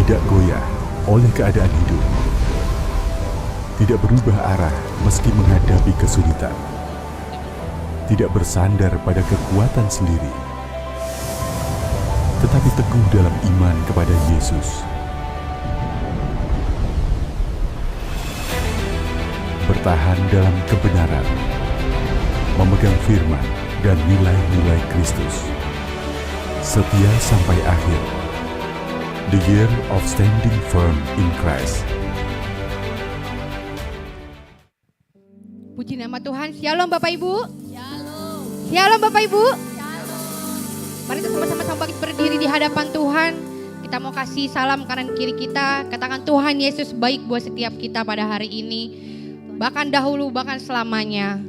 Tidak goyah oleh keadaan hidup. Tidak berubah arah meski menghadapi kesulitan. Tidak bersandar pada kekuatan sendiri, tetapi teguh dalam iman kepada Yesus. Bertahan dalam kebenaran, memegang firman dan nilai-nilai Kristus. Setia sampai akhir. The year of standing firm in Christ. Puji nama Tuhan. Shalom Bapak Ibu. Shalom. Shalom Bapak Ibu. Shalom. Mari kita sama-sama bangkit berdiri di hadapan Tuhan. Kita mau kasih salam kanan kiri kita. Katakan Tuhan Yesus baik buat setiap kita pada hari ini. Bahkan dahulu, bahkan selamanya.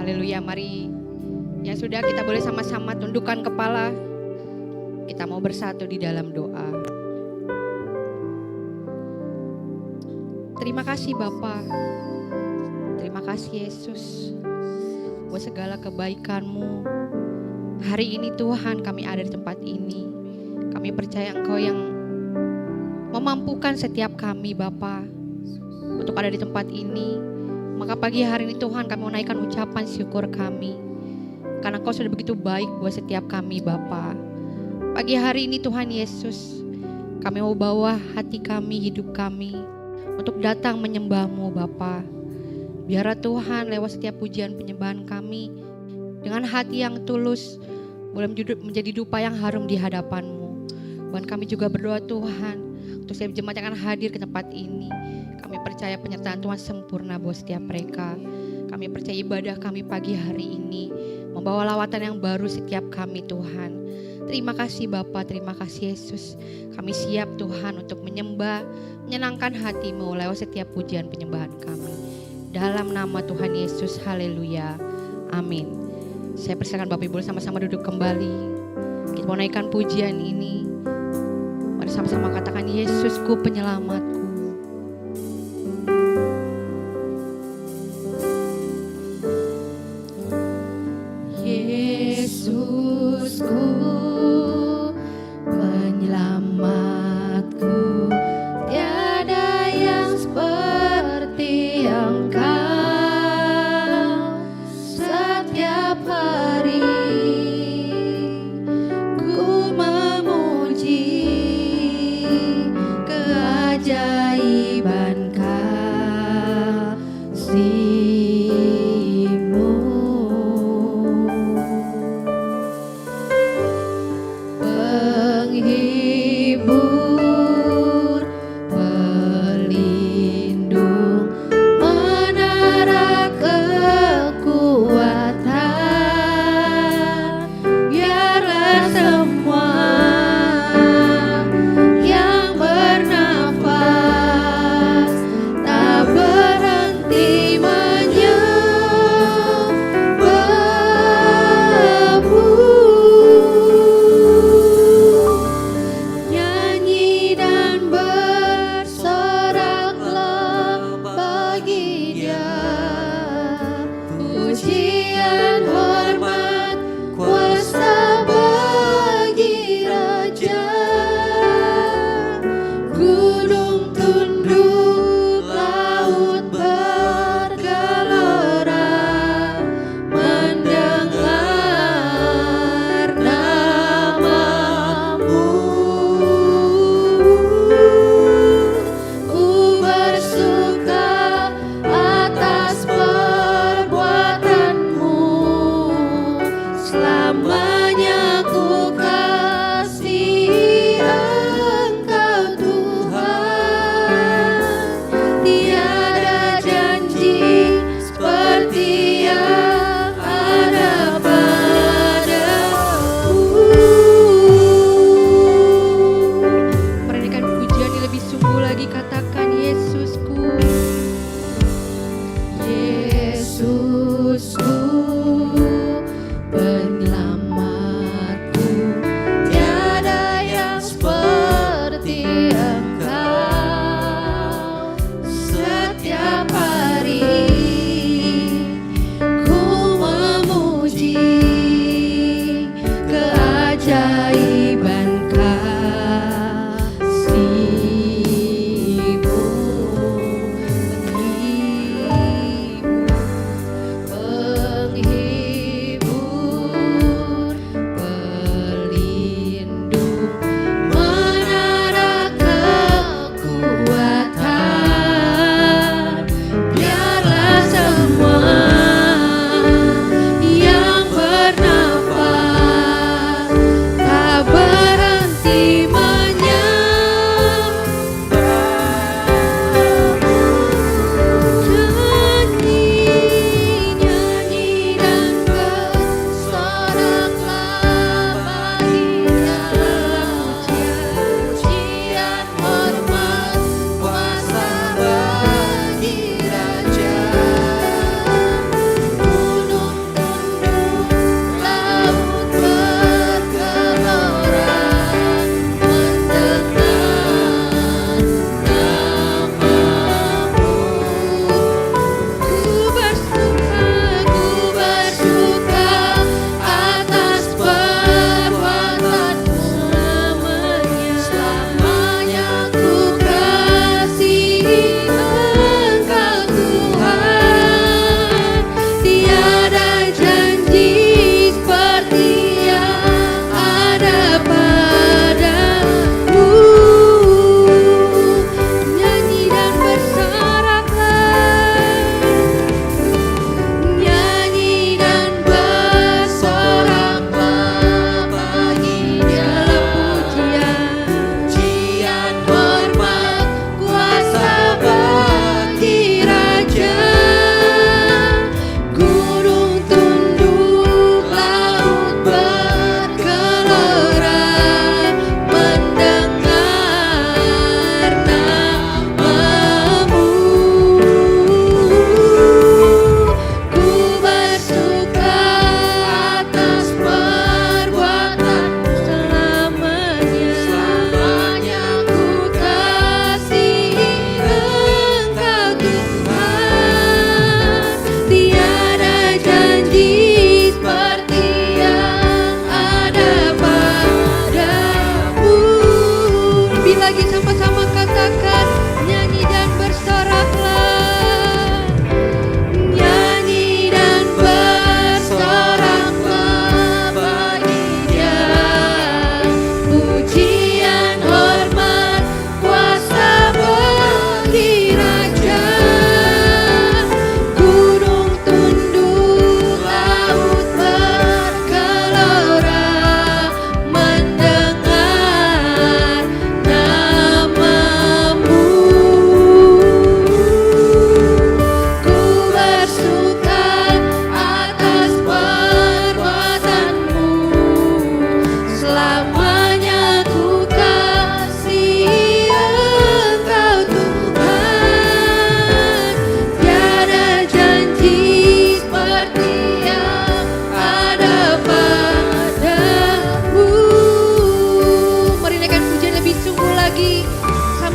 Haleluya, mari. Ya sudah, kita boleh sama-sama tundukkan kepala. Kita mau bersatu di dalam doa. Terima kasih Bapa. Terima kasih Yesus buat segala kebaikan-Mu. Hari ini Tuhan kami ada di tempat ini. Kami percaya Engkau yang memampukan setiap kami Bapa untuk ada di tempat ini. Maka pagi hari ini Tuhan kami menaikkan ucapan syukur kami. Karena Engkau sudah begitu baik buat setiap kami Bapa. Pagi hari ini Tuhan Yesus, kami mau bawa hati kami, hidup kami untuk datang menyembah-Mu Bapa. Biarlah Tuhan lewat setiap pujian penyembahan kami dengan hati yang tulus boleh menjadi dupa yang harum di hadapan-Mu. Dan kami juga berdoa Tuhan untuk setiap jemaat yang akan hadir ke tempat ini. Kami percaya penyertaan Tuhan sempurna buat setiap mereka. Kami percaya ibadah kami pagi hari ini membawa lawatan yang baru setiap kami Tuhan. Terima kasih Bapa, terima kasih Yesus. Kami siap Tuhan untuk menyembah, menyenangkan hati-Mu lewat setiap pujian penyembahan kami. Dalam nama Tuhan Yesus, haleluya, amin. Saya persilakan Bapak Ibu sama-sama duduk kembali. Kita mau naikkan pujian ini. Mari sama-sama katakan Yesusku penyelamatku. Yesusku penyelamatku, tiada yang seperti Engkau. Setiap hari ku memuji keajaiban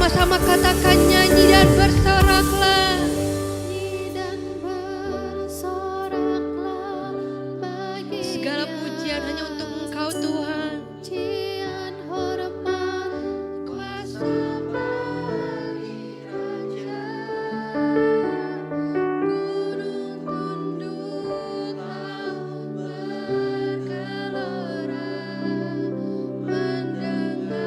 sama-sama katakan nyanyi dan bersoraklah. Nyanyi dan bersoraklah bagi Segala Dia. pujian hanya untuk Engkau Tuhan. Pujian, hormat, kuasa bagi Raja. Gunung tunduklah bergelora mendengar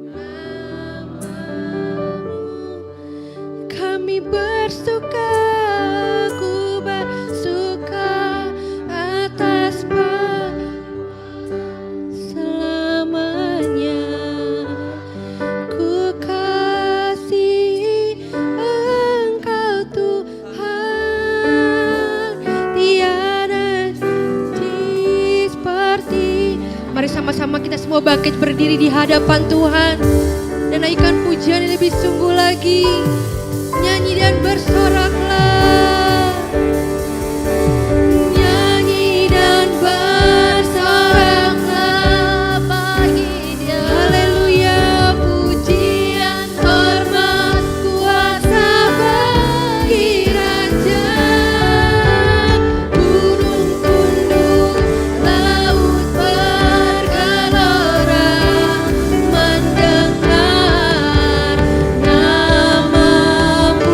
namamu. Kami bersuka, ku bersuka atas selamanya. Ku kasihi Engkau Tuhan, tiada janji seperti. Mari sama-sama kita semua bangkit berdiri di hadapan Tuhan dan naikkan pujian yang lebih sungguh lagi. Nyanyi dan bersoraklah. Nyanyi dan bersoraklah Bagi Dia. haleluya, pujian, hormat, kuasa bagi Raja. Gunung tunduk, laut bergelora mendengar namamu.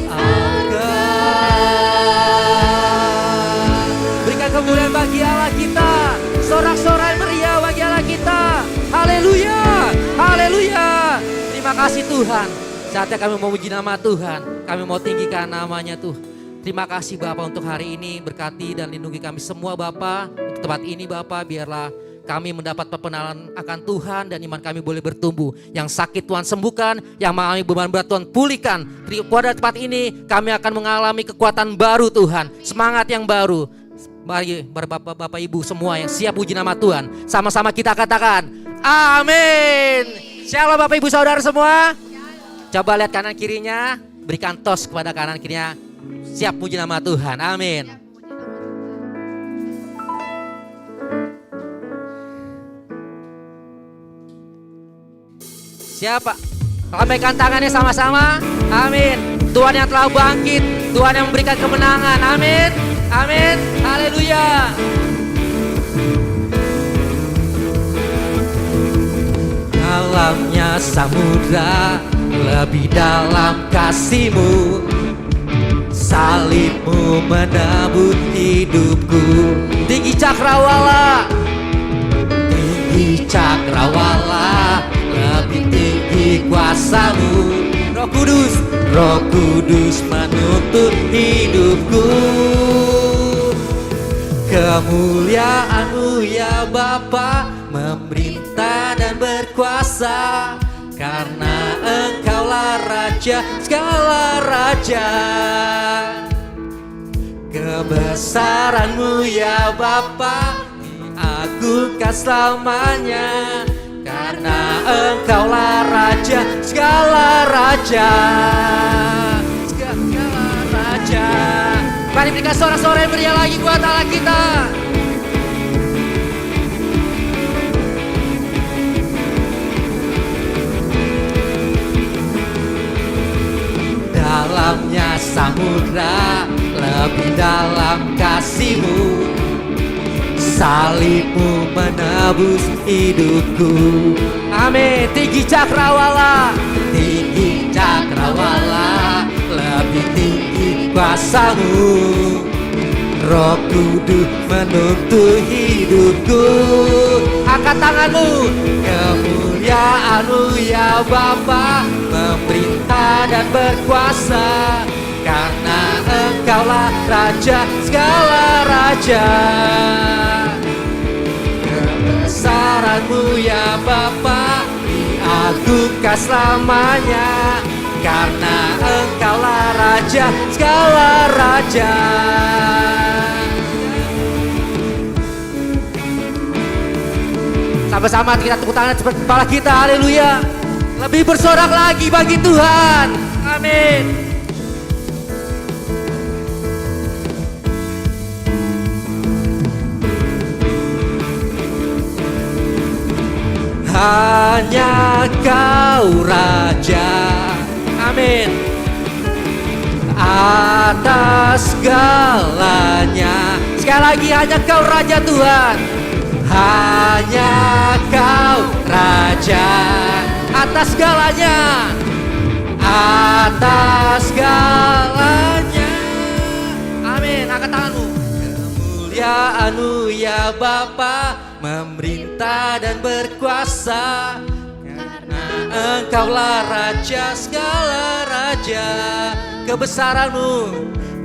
diangkat. Berikan kemuliaan bagi Allah kita. Sorak-sorai meriah bagi Allah kita. Haleluya, haleluya. Terima kasih Tuhan. Saatnya kami mau memuji nama Tuhan. Kami mau tinggikan namanya Tuhan. Terima kasih Bapak untuk hari ini. Berkati dan lindungi kami semua Bapak. Untuk tempat ini Bapak, biarlah kami mendapat perkenalan akan Tuhan dan iman kami boleh bertumbuh. Yang sakit Tuhan sembuhkan, yang mengalami beban berat Tuhan pulihkan. Pada tempat ini kami akan mengalami kekuatan baru Tuhan. Semangat yang baru. Mari Bapak Ibu semua yang siap puji nama Tuhan. Sama-sama kita katakan amin. Shalom Bapak Ibu Saudara semua. Coba lihat kanan kirinya. Berikan tos kepada kanan kirinya. Siap puji nama Tuhan. Amin. Siapa? Lambaikan tangannya sama-sama. Amin. Tuhan yang telah bangkit. Tuhan yang memberikan kemenangan. Amin. Amin. Haleluya. Dalamnya samudra, lebih dalam kasih-Mu. Salib-Mu menebus hidupku. Tinggi cakrawala, tinggi cakrawala, lebih tinggi kuasa-Mu. Roh Kudus menuntut hidupku. Kemuliaan-Mu ya Bapa, memerintah dan berkuasa. Karena Engkaulah Raja segala raja. Kebesaran-Mu ya Bapa, diagungkan selamanya. Karena Engkaulah Raja segala raja. Segala raja. Mari berikan sorak-sorai meriah lagi buat Allah kita. Dalamnya samudra, lebih dalam kasih-Mu. Salib-Mu menebus hidupku. Amin. Tinggi cakrawala, tinggi cakrawala, lebih tinggi kuasa-Mu. Roh Kudus menuntut hidupku. Angkat tanganmu. Kemuliaan-Mu ya Bapa, memerintah dan berkuasa. Karena Engkaulah Raja segala raja. Kebesaran-Mu ya Bapa, diagungkan selamanya. Karena Engkaulah Raja segala raja. Sama-sama kita tepuk tangan seperti kepala kita. Haleluya. Lebih bersorak lagi bagi Tuhan. Amin. Hanya Kau Raja. Amin. Atas segalanya. Sekali lagi, hanya Kau Raja Tuhan. Hanya Kau Raja. Atas segalanya. Atas segalanya. Amin. Angkat tanganmu. Kemuliaan-Mu ya Bapa, memerintah dan berkuasa. Karena Engkaulah Raja segala raja. Kebesaran-Mu,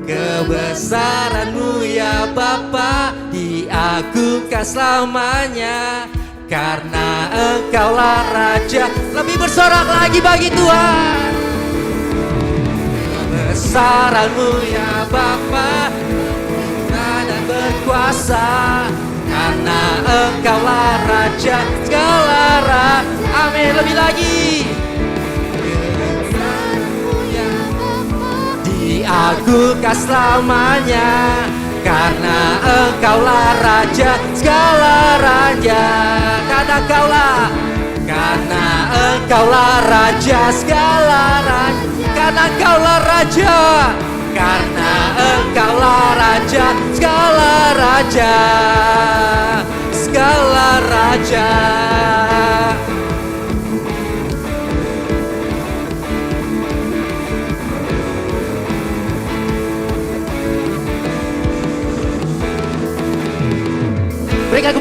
kebesaran-Mu ya Bapa, diagungkan selamanya. Karena Engkaulah Raja. Lebih bersorak lagi bagi Tuhan. Kebesaran-Mu ya Bapa, memerintah dan berkuasa. Karena Engkaulah Raja segala raja. Amin. Lebih lagi. Diagungkan selamanya. Karena Engkaulah Raja segala raja. Karena Engkaulah Raja segala raja. Karena Engkaulah Raja. Karena Engkaulah Raja segala raja. Segala raja.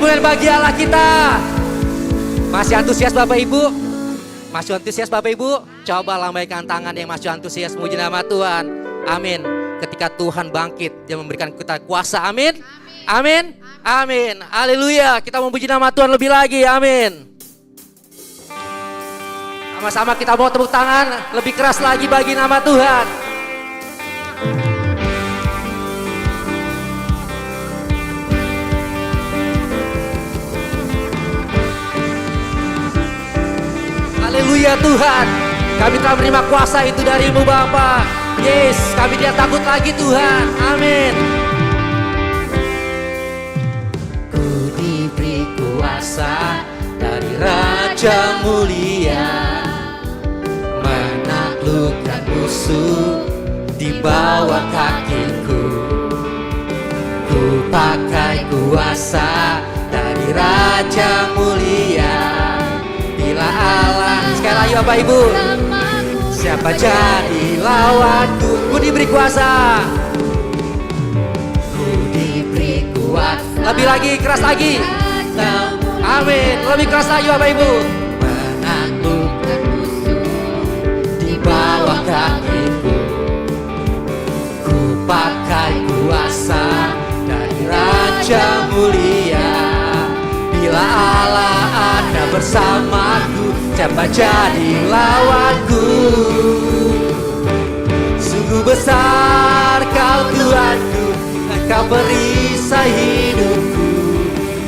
kemuliaan bagi Allah kita. Masih antusias Bapak Ibu? Masih antusias Bapak Ibu? Coba lambaikan tangan yang masih antusias memuji nama Tuhan. Amin. Ketika Tuhan bangkit, Dia memberikan kita kuasa. Amin. Amin. Amin. Haleluya. Kita memuji nama Tuhan lebih lagi. Amin. Sama-sama kita mau tepuk tangan lebih keras lagi bagi nama Tuhan. Haleluya Tuhan. Kami telah menerima kuasa itu dari-Mu Bapa. Yes, kami tidak takut lagi Tuhan. Amin. Ku diberi kuasa dari Raja mulia, menaklukkan musuh di bawah kakiku. Ku pakai kuasa dari Raja mulia. Bila Allah, sekali lagi Bapak Ibu, siapa jadi lawanku? Ku diberi kuasa. Ku diberi kuasa. Lebih lagi, keras lagi. Amin. Lebih keras lagi Bapak Ibu. Menaklukkan musuh di bawah kakiku. Ku pakai kuasa dari Raja mulia. Bila Allah ada bersamaku, siapa jadi lawanku? Sungguh besar Kau Tuhanku, Engkau perisai hidupku.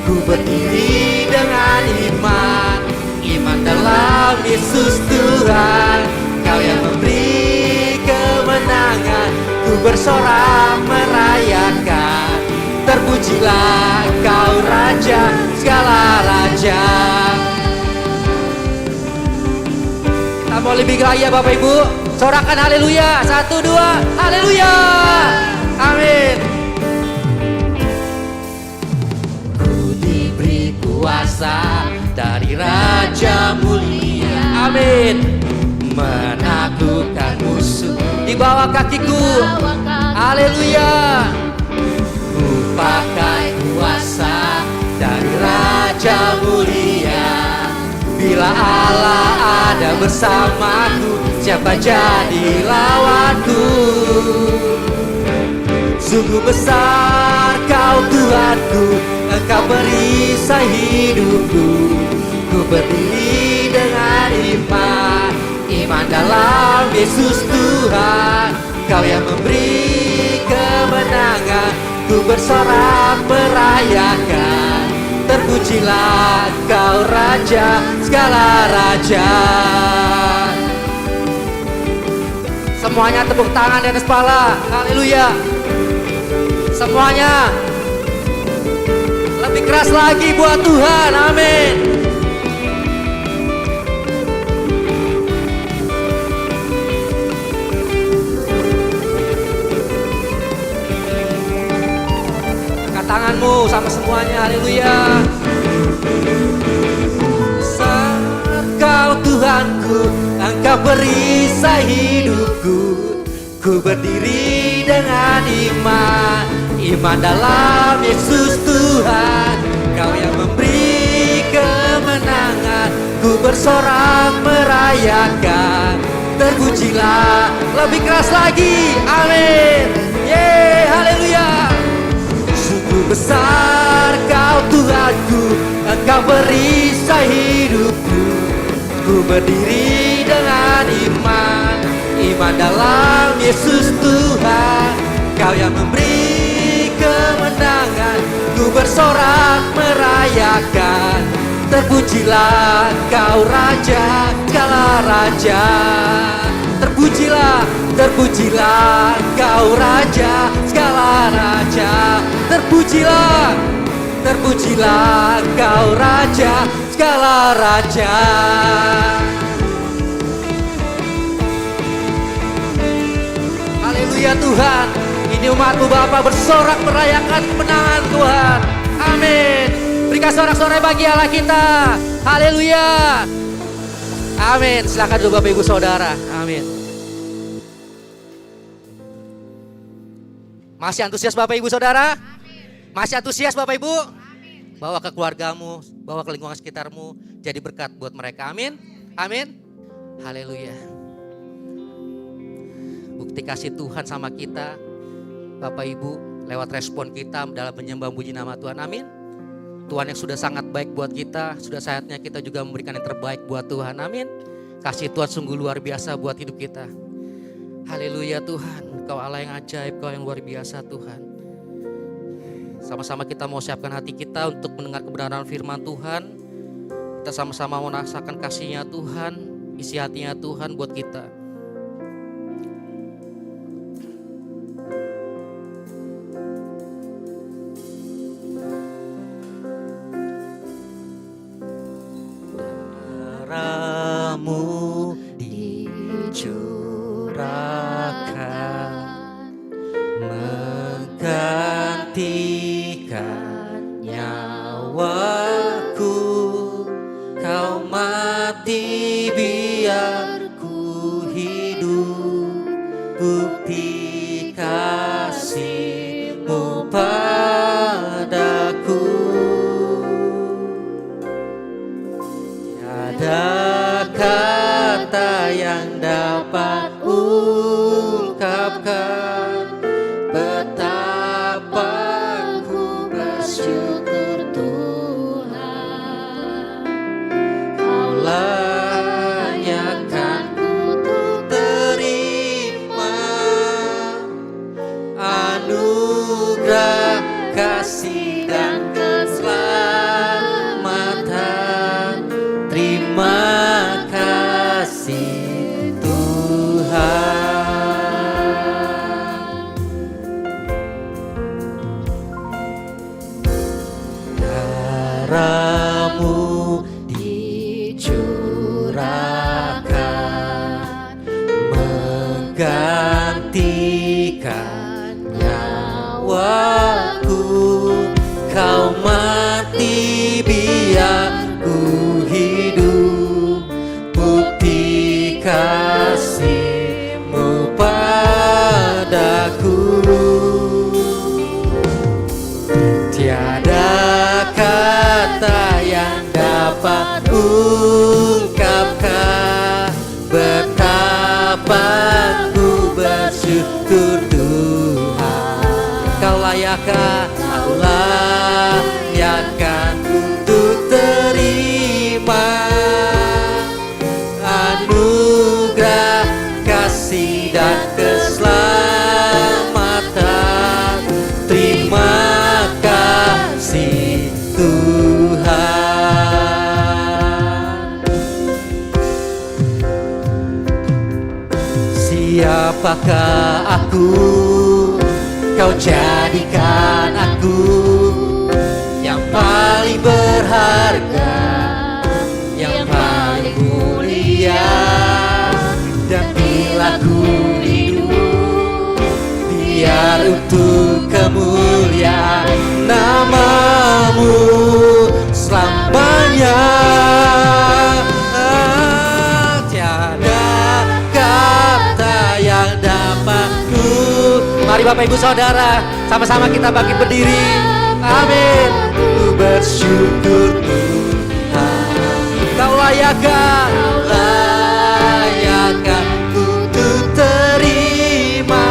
Ku berdiri dengan iman, iman dalam Yesus Tuhan. Kau yang memberi kemenangan, ku bersorak merayakan. Terpujilah Kau Raja, segala Raja. Kita mau lebih lagi ya Bapak Ibu. Sorakan haleluya. 1, 2, haleluya. Amin. Ku diberi kuasa dari Raja mulia. Amin. Menaklukkan musuh di bawah kakiku. Haleluya. Pakai kuasa dari Raja mulia. Bila Allah ada bersamaku, siapa jadi lawanku? Sungguh besar Kau Tuhanku, Engkau perisai hidupku. Ku berdiri dengan iman, iman dalam Yesus Tuhan. Kau yang memberi kemenangan, ku bersorak merayakan. Terpujilah Kau Raja, segala Raja. Semuanya tepuk tangan di atas kepala. Haleluya. Semuanya lebih keras lagi buat Tuhan. Amin. Tanganmu sama semuanya, haleluya. Besar Kau Tuhanku, Engkau perisai hidupku. Ku berdiri dengan iman, iman dalam Yesus Tuhan. Kau yang memberi kemenangan, ku bersorak merayakan. Terpujilah, lebih keras lagi, amin. Yeay, haleluya. Besar Kau Tuhanku, Engkau perisai hidupku. Ku berdiri dengan iman, iman dalam Yesus Tuhan. Kau yang memberi kemenangan, ku bersorak merayakan. Terpujilah Kau Raja, segala Raja. Terpujilah, terpujilah Kau Raja, segala Raja. Terpujilah, terpujilah Kau Raja, segala Raja. Haleluya Tuhan. Ini umat-Mu Bapa bersorak merayakan kemenangan Tuhan. Amin. Berikan sorak-sorai bagi Allah kita. Haleluya. Amin. Silakan dulu Bapak Ibu Saudara. Amin. Masih antusias Bapak Ibu Saudara? Masih antusias Bapak Ibu? bawa ke keluargamu, bawa ke lingkungan sekitarmu, jadi berkat buat mereka. Amin. Amin. Haleluya. Bukti kasih Tuhan sama kita, Bapak Ibu, lewat respon kita dalam menyembah puji nama Tuhan. Amin. Tuhan yang sudah sangat baik buat kita, sudah saatnya kita juga memberikan yang terbaik buat Tuhan. Amin. Kasih Tuhan sungguh luar biasa buat hidup kita. Haleluya Tuhan, Kau Allah yang ajaib, Kau yang luar biasa Tuhan. Sama-sama kita mau siapkan hati kita untuk mendengar kebenaran firman Tuhan. Kita sama-sama mau merasakan kasih-Nya Tuhan, isi hatinya Tuhan buat kita. Darahmu dicurahkan menggantikan nyawaku, Kau mati biar ku hidup, bukti kasih-Mu padaku. Tiada kata yang dapat ungkapkan betapa ku bersyukur Tuhan. Kau layakkan ku terima anugerah kasih dan keselamatan. Terima kasih Tuhan. Darah-Mu dicurahkan menggantikan nyawaku, Kau mati biar ku hidup, bukti kasih-Mu padaku. Tiada kata yang dapat ungkapkan betapa ku bersyukur Tuhan. Kau layakkan, Kau layakkan untuk terima anugerah kasih dan keselamatan. Terima kasih Tuhan. Siapakah aku? Kau jadikan aku yang paling berharga, yang paling mulia. Dan bila ku hidup, biar untuk kemuliaan nama-Mu selamanya. Tiada kata yang dapat ku. Mari Bapak Ibu Saudara, sama-sama kita bangkit berdiri. Amin. Ku bersyukur Tuhan, Kau layakkan, untuk terima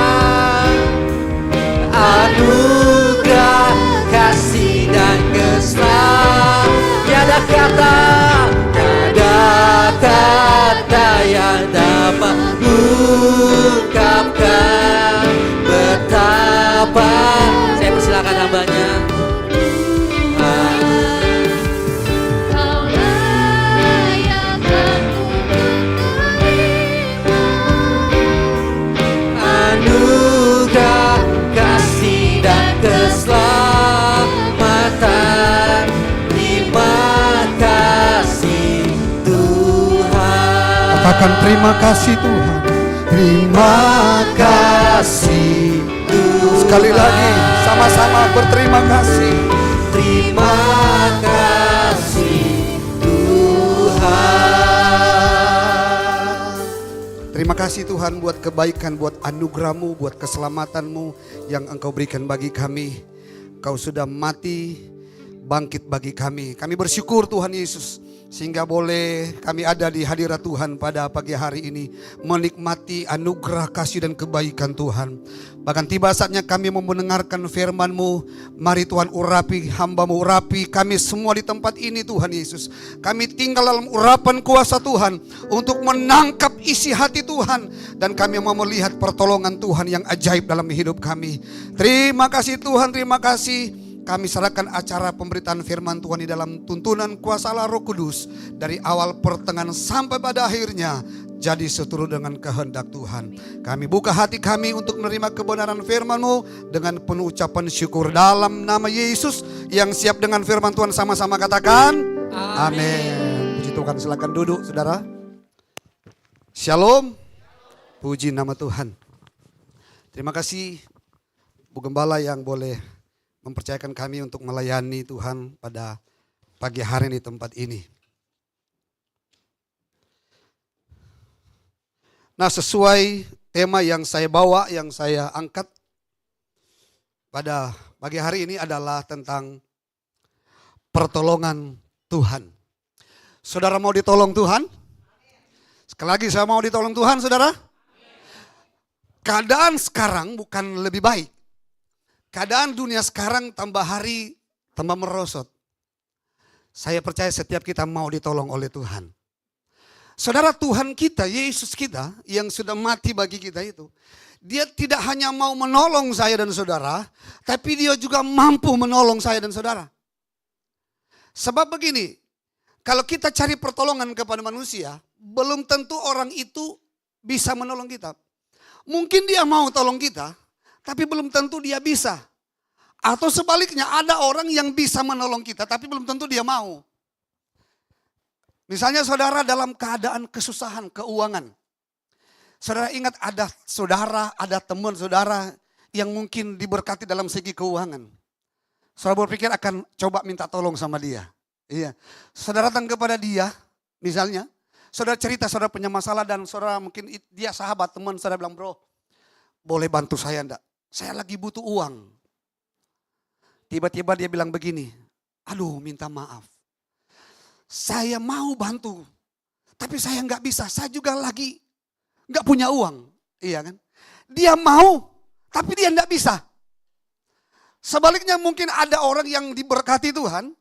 anugerah kasih dan keselamatan. Tiada kata yang dapat ungkapkan betapa. Saya persilakan hambanya. Kau layakkan untuk terima Anugerah kasih dan keselamatan. Terima kasih Tuhan. Katakan terima kasih Tuhan. Terima kasih Tuhan. Sekali lagi sama-sama berterima kasih. Terima kasih Tuhan. Terima kasih Tuhan buat kebaikan, buat anugerah-Mu, buat keselamatan-Mu yang Engkau berikan bagi kami. Kau sudah mati bangkit bagi kami. Kami bersyukur Tuhan Yesus sehingga boleh kami ada di hadirat Tuhan pada pagi hari ini, menikmati anugerah kasih dan kebaikan Tuhan. Bahkan tiba saatnya kami mau mendengarkan firman-Mu. Mari Tuhan urapi hamba-Mu, urapi kami semua di tempat ini Tuhan Yesus. Kami tinggal dalam urapan kuasa Tuhan untuk menangkap isi hati Tuhan, dan kami mau melihat pertolongan Tuhan yang ajaib dalam hidup kami. Terima kasih Tuhan, terima kasih. Kami serahkan acara pemberitaan firman Tuhan di dalam tuntunan kuasa Allah Roh Kudus, dari awal pertengahan sampai pada akhirnya jadi seturut dengan kehendak Tuhan. Kami buka hati kami untuk menerima kebenaran firman-Mu dengan penuh ucapan syukur dalam nama Yesus yang siap dengan firman Tuhan. Sama-sama katakan amin. Puji Tuhan, silakan duduk saudara. Shalom. Puji nama Tuhan. Terima kasih Bu Gembala yang boleh mempercayakan kami untuk melayani Tuhan pada pagi hari di tempat ini. Nah, sesuai tema yang saya bawa, yang saya angkat pada pagi hari ini adalah tentang pertolongan Tuhan. Saudara mau ditolong Tuhan? Sekali lagi, saya mau ditolong Tuhan, saudara. Keadaan sekarang bukan lebih baik. Keadaan dunia sekarang tambah hari tambah merosot. Saya percaya setiap kita mau ditolong oleh Tuhan. Saudara, Tuhan kita, Yesus kita yang sudah mati bagi kita itu, Dia tidak hanya mau menolong saya dan saudara, tapi Dia juga mampu menolong saya dan saudara. Sebab begini, kalau kita cari pertolongan kepada manusia, belum tentu orang itu bisa menolong kita. Mungkin dia mau tolong kita, tapi belum tentu dia bisa. Atau sebaliknya, ada orang yang bisa menolong kita tapi belum tentu dia mau. Misalnya saudara dalam keadaan kesusahan keuangan. Saudara ingat ada saudara, ada teman saudara yang mungkin diberkati dalam segi keuangan. Saudara berpikir akan coba minta tolong sama dia. Iya. Saudara datang kepada dia, misalnya, saudara cerita saudara punya masalah dan saudara mungkin dia sahabat, teman, saudara bilang, bro, boleh bantu saya enggak? Saya lagi butuh uang. Tiba-tiba dia bilang begini, aduh minta maaf. Saya mau bantu, tapi saya nggak bisa, saya juga lagi nggak punya uang. Iya kan? Dia mau, tapi dia nggak bisa. Sebaliknya mungkin ada orang yang diberkati Tuhan,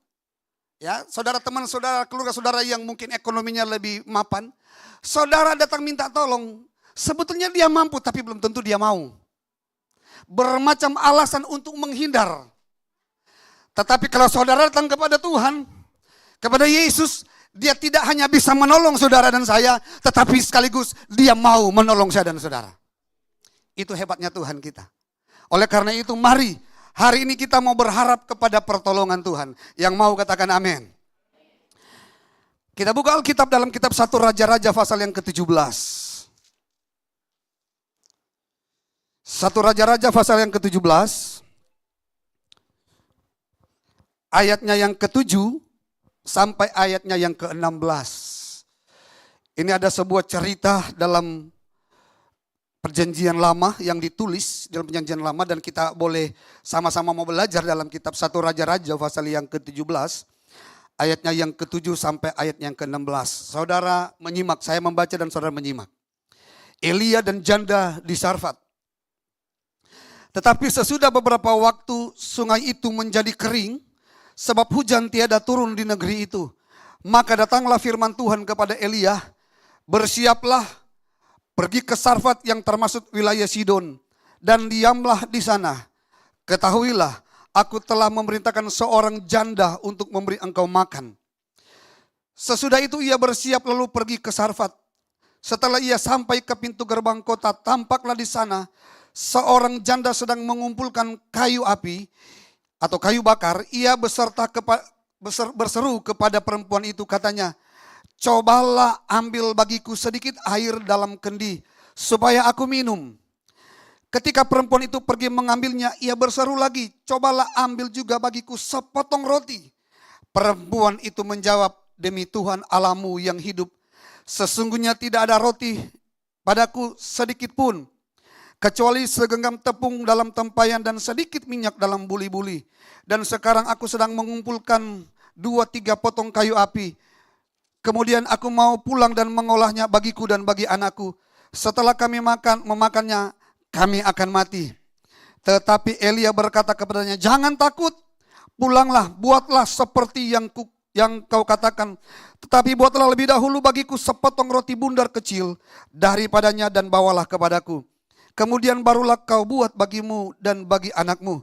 ya saudara teman saudara, keluarga saudara yang mungkin ekonominya lebih mapan. Saudara datang minta tolong, sebetulnya dia mampu tapi belum tentu dia mau. Bermacam alasan untuk menghindar. Tetapi kalau saudara datang kepada Tuhan, kepada Yesus, Dia tidak hanya bisa menolong saudara dan saya, tetapi sekaligus Dia mau menolong saya dan saudara. Itu hebatnya Tuhan kita. Oleh karena itu mari hari ini kita mau berharap kepada pertolongan Tuhan. Yang mau katakan amin. Kita buka Alkitab dalam kitab 1 Raja-Raja pasal yang ke-17. 1 Raja-Raja pasal yang ke-17. Ayatnya yang ke-7 sampai ayatnya yang ke-16. Ini ada sebuah cerita dalam perjanjian lama yang ditulis dalam perjanjian lama, dan kita boleh sama-sama mau belajar dalam kitab 1 Raja-Raja pasal yang ke-17. Ayatnya yang ke-7 sampai ayatnya yang ke-16. Saudara menyimak, saya membaca dan saudara menyimak. Elia dan janda di Sarfat. Tetapi sesudah beberapa waktu sungai itu menjadi kering, sebab hujan tiada turun di negeri itu. Maka datanglah firman Tuhan kepada Elia, bersiaplah, pergi ke Sarfat yang termasuk wilayah Sidon, dan diamlah di sana. Ketahuilah, aku telah memerintahkan seorang janda untuk memberi engkau makan. Sesudah itu ia bersiap lalu pergi ke Sarfat. Setelah ia sampai ke pintu gerbang kota, tampaklah di sana seorang janda sedang mengumpulkan kayu api atau kayu bakar. Ia berseru kepada perempuan itu, katanya, cobalah ambil bagiku sedikit air dalam kendi supaya aku minum. Ketika perempuan itu pergi mengambilnya, ia berseru lagi, cobalah ambil juga bagiku sepotong roti. Perempuan itu menjawab, demi Tuhan Allahmu yang hidup, sesungguhnya tidak ada roti padaku sedikit pun. kecuali segenggam tepung dalam tempayan dan sedikit minyak dalam buli-buli. Dan sekarang aku sedang mengumpulkan 2-3 potong kayu api. Kemudian aku mau pulang dan mengolahnya bagiku dan bagi anakku. Setelah kami memakannya, kami akan mati. Tetapi Elia berkata kepadanya, jangan takut, pulanglah, buatlah seperti yang kau katakan. Tetapi buatlah lebih dahulu bagiku sepotong roti bundar kecil daripadanya dan bawalah kepadaku. Kemudian barulah kau buat bagimu dan bagi anakmu.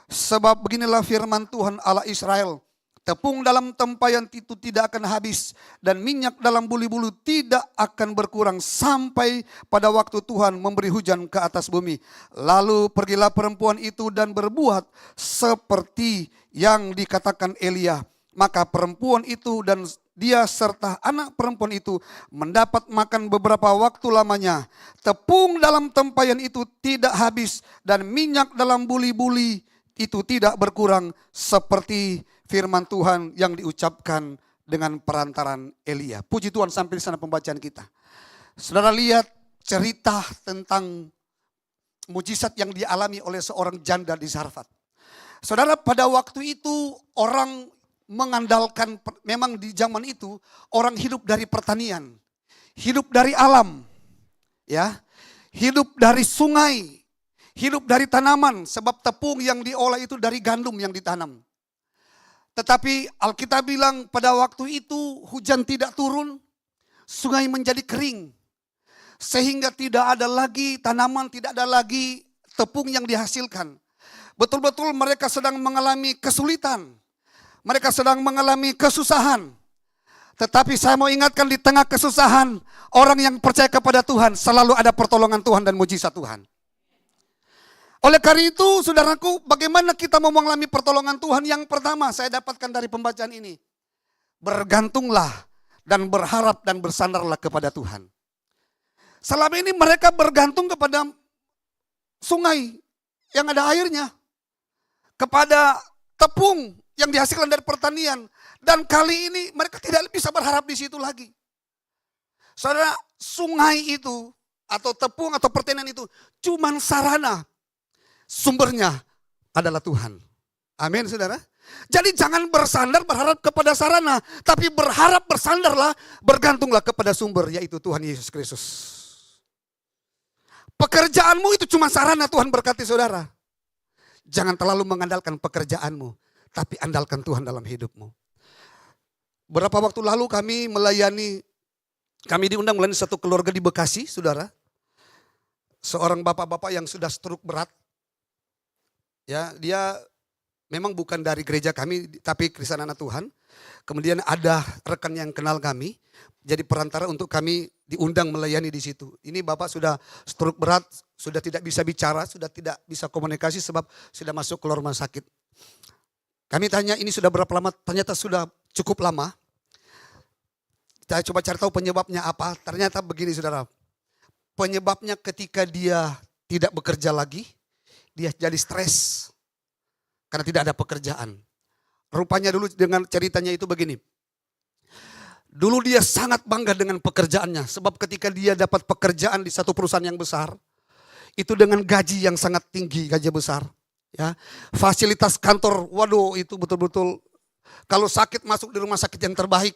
Sebab beginilah firman Tuhan Allah Israel. Tepung dalam tempayan itu tidak akan habis. Dan minyak dalam buli-bulu tidak akan berkurang. Sampai pada waktu Tuhan memberi hujan ke atas bumi. Lalu pergilah perempuan itu dan berbuat seperti yang dikatakan Elia. Maka perempuan itu dan dia serta anak perempuan itu mendapat makan beberapa waktu lamanya. Tepung dalam tempayan itu tidak habis dan minyak dalam buli-buli itu tidak berkurang seperti firman Tuhan yang diucapkan dengan perantaran Elia. Puji Tuhan, sampai di sana pembacaan kita. Saudara lihat cerita tentang mujizat yang dialami oleh seorang janda di Zarfat. Saudara, pada waktu itu orang mengandalkan, memang di zaman itu orang hidup dari pertanian, hidup dari alam, ya, hidup dari sungai, hidup dari tanaman, sebab tepung yang diolah itu dari gandum yang ditanam. Tetapi Alkitab bilang pada waktu itu hujan tidak turun, sungai menjadi kering, sehingga tidak ada lagi tanaman, tidak ada lagi tepung yang dihasilkan. Betul-betul mereka sedang mengalami kesulitan. Mereka sedang mengalami kesusahan. Tetapi saya mau ingatkan, di tengah kesusahan, orang yang percaya kepada Tuhan selalu ada pertolongan Tuhan dan mujizat Tuhan. Oleh karena itu, saudaraku, bagaimana kita mau mengalami pertolongan Tuhan? Yang pertama saya dapatkan dari pembacaan ini, bergantunglah dan berharap dan bersandarlah kepada Tuhan. Selama ini mereka bergantung kepada sungai yang ada airnya, kepada tepung yang dihasilkan dari pertanian. Dan kali ini mereka tidak bisa berharap di situ lagi. Saudara, sungai itu atau tepung atau pertanian itu cuman sarana. Sumbernya adalah Tuhan. Amin, saudara. Jadi jangan bersandar berharap kepada sarana, tapi berharap bersandarlah, bergantunglah kepada sumber, yaitu Tuhan Yesus Kristus. Pekerjaanmu itu cuma sarana, Tuhan berkati saudara. Jangan terlalu mengandalkan pekerjaanmu, tapi andalkan Tuhan dalam hidupmu. Beberapa waktu lalu kami diundang melayani satu keluarga di Bekasi, saudara. Seorang bapak-bapak yang sudah stroke berat. Ya, dia memang bukan dari gereja kami, tapi Kristen anak Tuhan. Kemudian ada rekan yang kenal kami, jadi perantara untuk kami diundang melayani di situ. Ini bapak sudah stroke berat, sudah tidak bisa bicara, sudah tidak bisa komunikasi sebab sudah masuk ke rumah sakit. Kami tanya, ini sudah berapa lama? Ternyata sudah cukup lama. Kita coba cari tahu penyebabnya apa. Ternyata begini, saudara. Penyebabnya ketika dia tidak bekerja lagi, dia jadi stres karena tidak ada pekerjaan. Rupanya dulu dengan ceritanya itu begini. Dulu dia sangat bangga dengan pekerjaannya, sebab ketika dia dapat pekerjaan di satu perusahaan yang besar, itu dengan gaji yang sangat tinggi, gaji besar. Ya, fasilitas kantor, waduh itu betul-betul kalau sakit masuk di rumah sakit yang terbaik,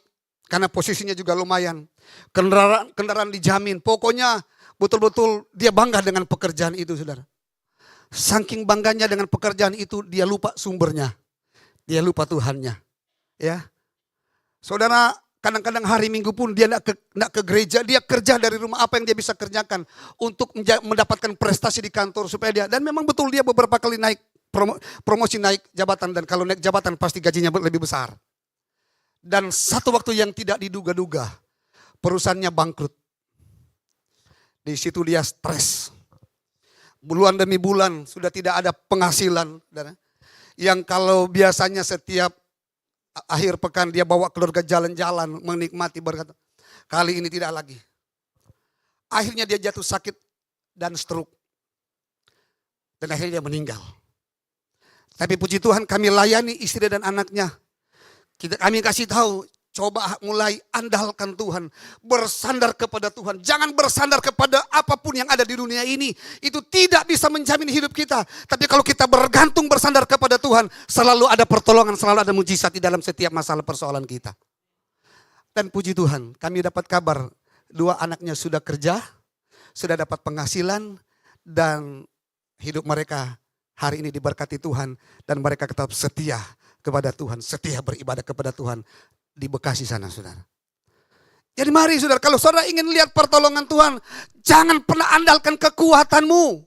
karena posisinya juga lumayan. Kendaraan dijamin, pokoknya betul-betul dia bangga dengan pekerjaan itu, saudara. Saking bangganya dengan pekerjaan itu, dia lupa sumbernya, dia lupa Tuhannya. Ya, saudara, kadang-kadang hari Minggu pun dia tidak ke gereja, dia kerja dari rumah. Apa yang dia bisa kerjakan untuk mendapatkan prestasi di kantor supaya dia, dan memang betul dia beberapa kali naik promosi, naik jabatan, dan kalau naik jabatan pasti gajinya lebih besar. Dan satu waktu yang tidak diduga-duga, perusahaannya bangkrut. Di situ dia stres. Bulan demi bulan sudah tidak ada penghasilan. Yang kalau biasanya setiap akhir pekan dia bawa keluarga jalan-jalan, menikmati, berkata, kali ini tidak lagi. Akhirnya dia jatuh sakit dan stroke. Dan akhirnya dia meninggal. Tapi puji Tuhan kami layani istri dan anaknya. Kami kasih tahu, Coba mulai andalkan Tuhan. Bersandar kepada Tuhan. Jangan bersandar kepada apapun yang ada di dunia ini. Itu tidak bisa menjamin hidup kita. Tapi kalau kita bergantung bersandar kepada Tuhan, selalu ada pertolongan, selalu ada mujizat di dalam setiap masalah persoalan kita. Dan puji Tuhan, kami dapat kabar 2 anaknya sudah kerja, sudah dapat penghasilan, dan hidup mereka hari ini diberkati Tuhan. Dan mereka tetap setia kepada Tuhan, setia beribadah kepada Tuhan. Di Bekasi sana, saudara. Jadi mari saudara, kalau saudara ingin lihat pertolongan Tuhan, jangan pernah andalkan kekuatanmu.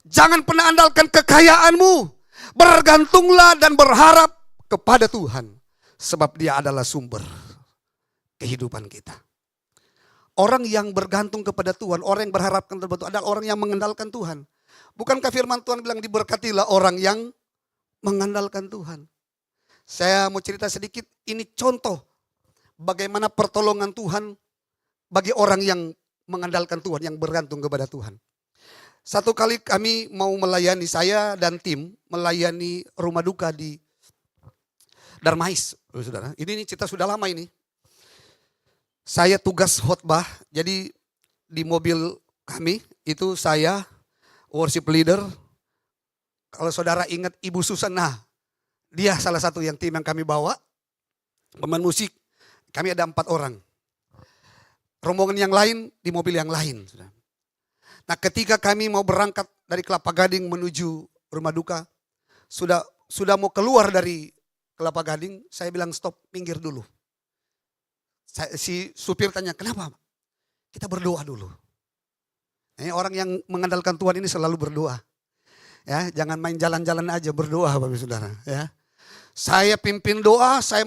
Jangan pernah andalkan kekayaanmu. Bergantunglah dan berharap kepada Tuhan. Sebab Dia adalah sumber kehidupan kita. Orang yang bergantung kepada Tuhan, orang yang berharap kepada Tuhan adalah orang yang mengandalkan Tuhan. Bukankah firman Tuhan bilang diberkatilah orang yang mengandalkan Tuhan. Saya mau cerita sedikit, ini contoh bagaimana pertolongan Tuhan bagi orang yang mengandalkan Tuhan, yang bergantung kepada Tuhan. Satu kali kami mau melayani, saya dan tim melayani rumah duka di Darmais, saudara. Ini cerita sudah lama ini. Saya tugas khotbah, jadi di mobil kami itu saya worship leader. Kalau saudara ingat Ibu Susana, dia salah satu yang tim yang kami bawa. Pemain musik, kami ada 4 orang. Rombongan yang lain di mobil yang lain. Nah ketika kami mau berangkat dari Kelapa Gading menuju rumah duka. Sudah mau keluar dari Kelapa Gading, saya bilang stop, minggir dulu. Si supir tanya, kenapa? Kita berdoa dulu. Ini orang yang mengandalkan Tuhan ini selalu berdoa. Ya, jangan main jalan-jalan aja, berdoa Bapak Saudara. Ya. Saya pimpin doa, saya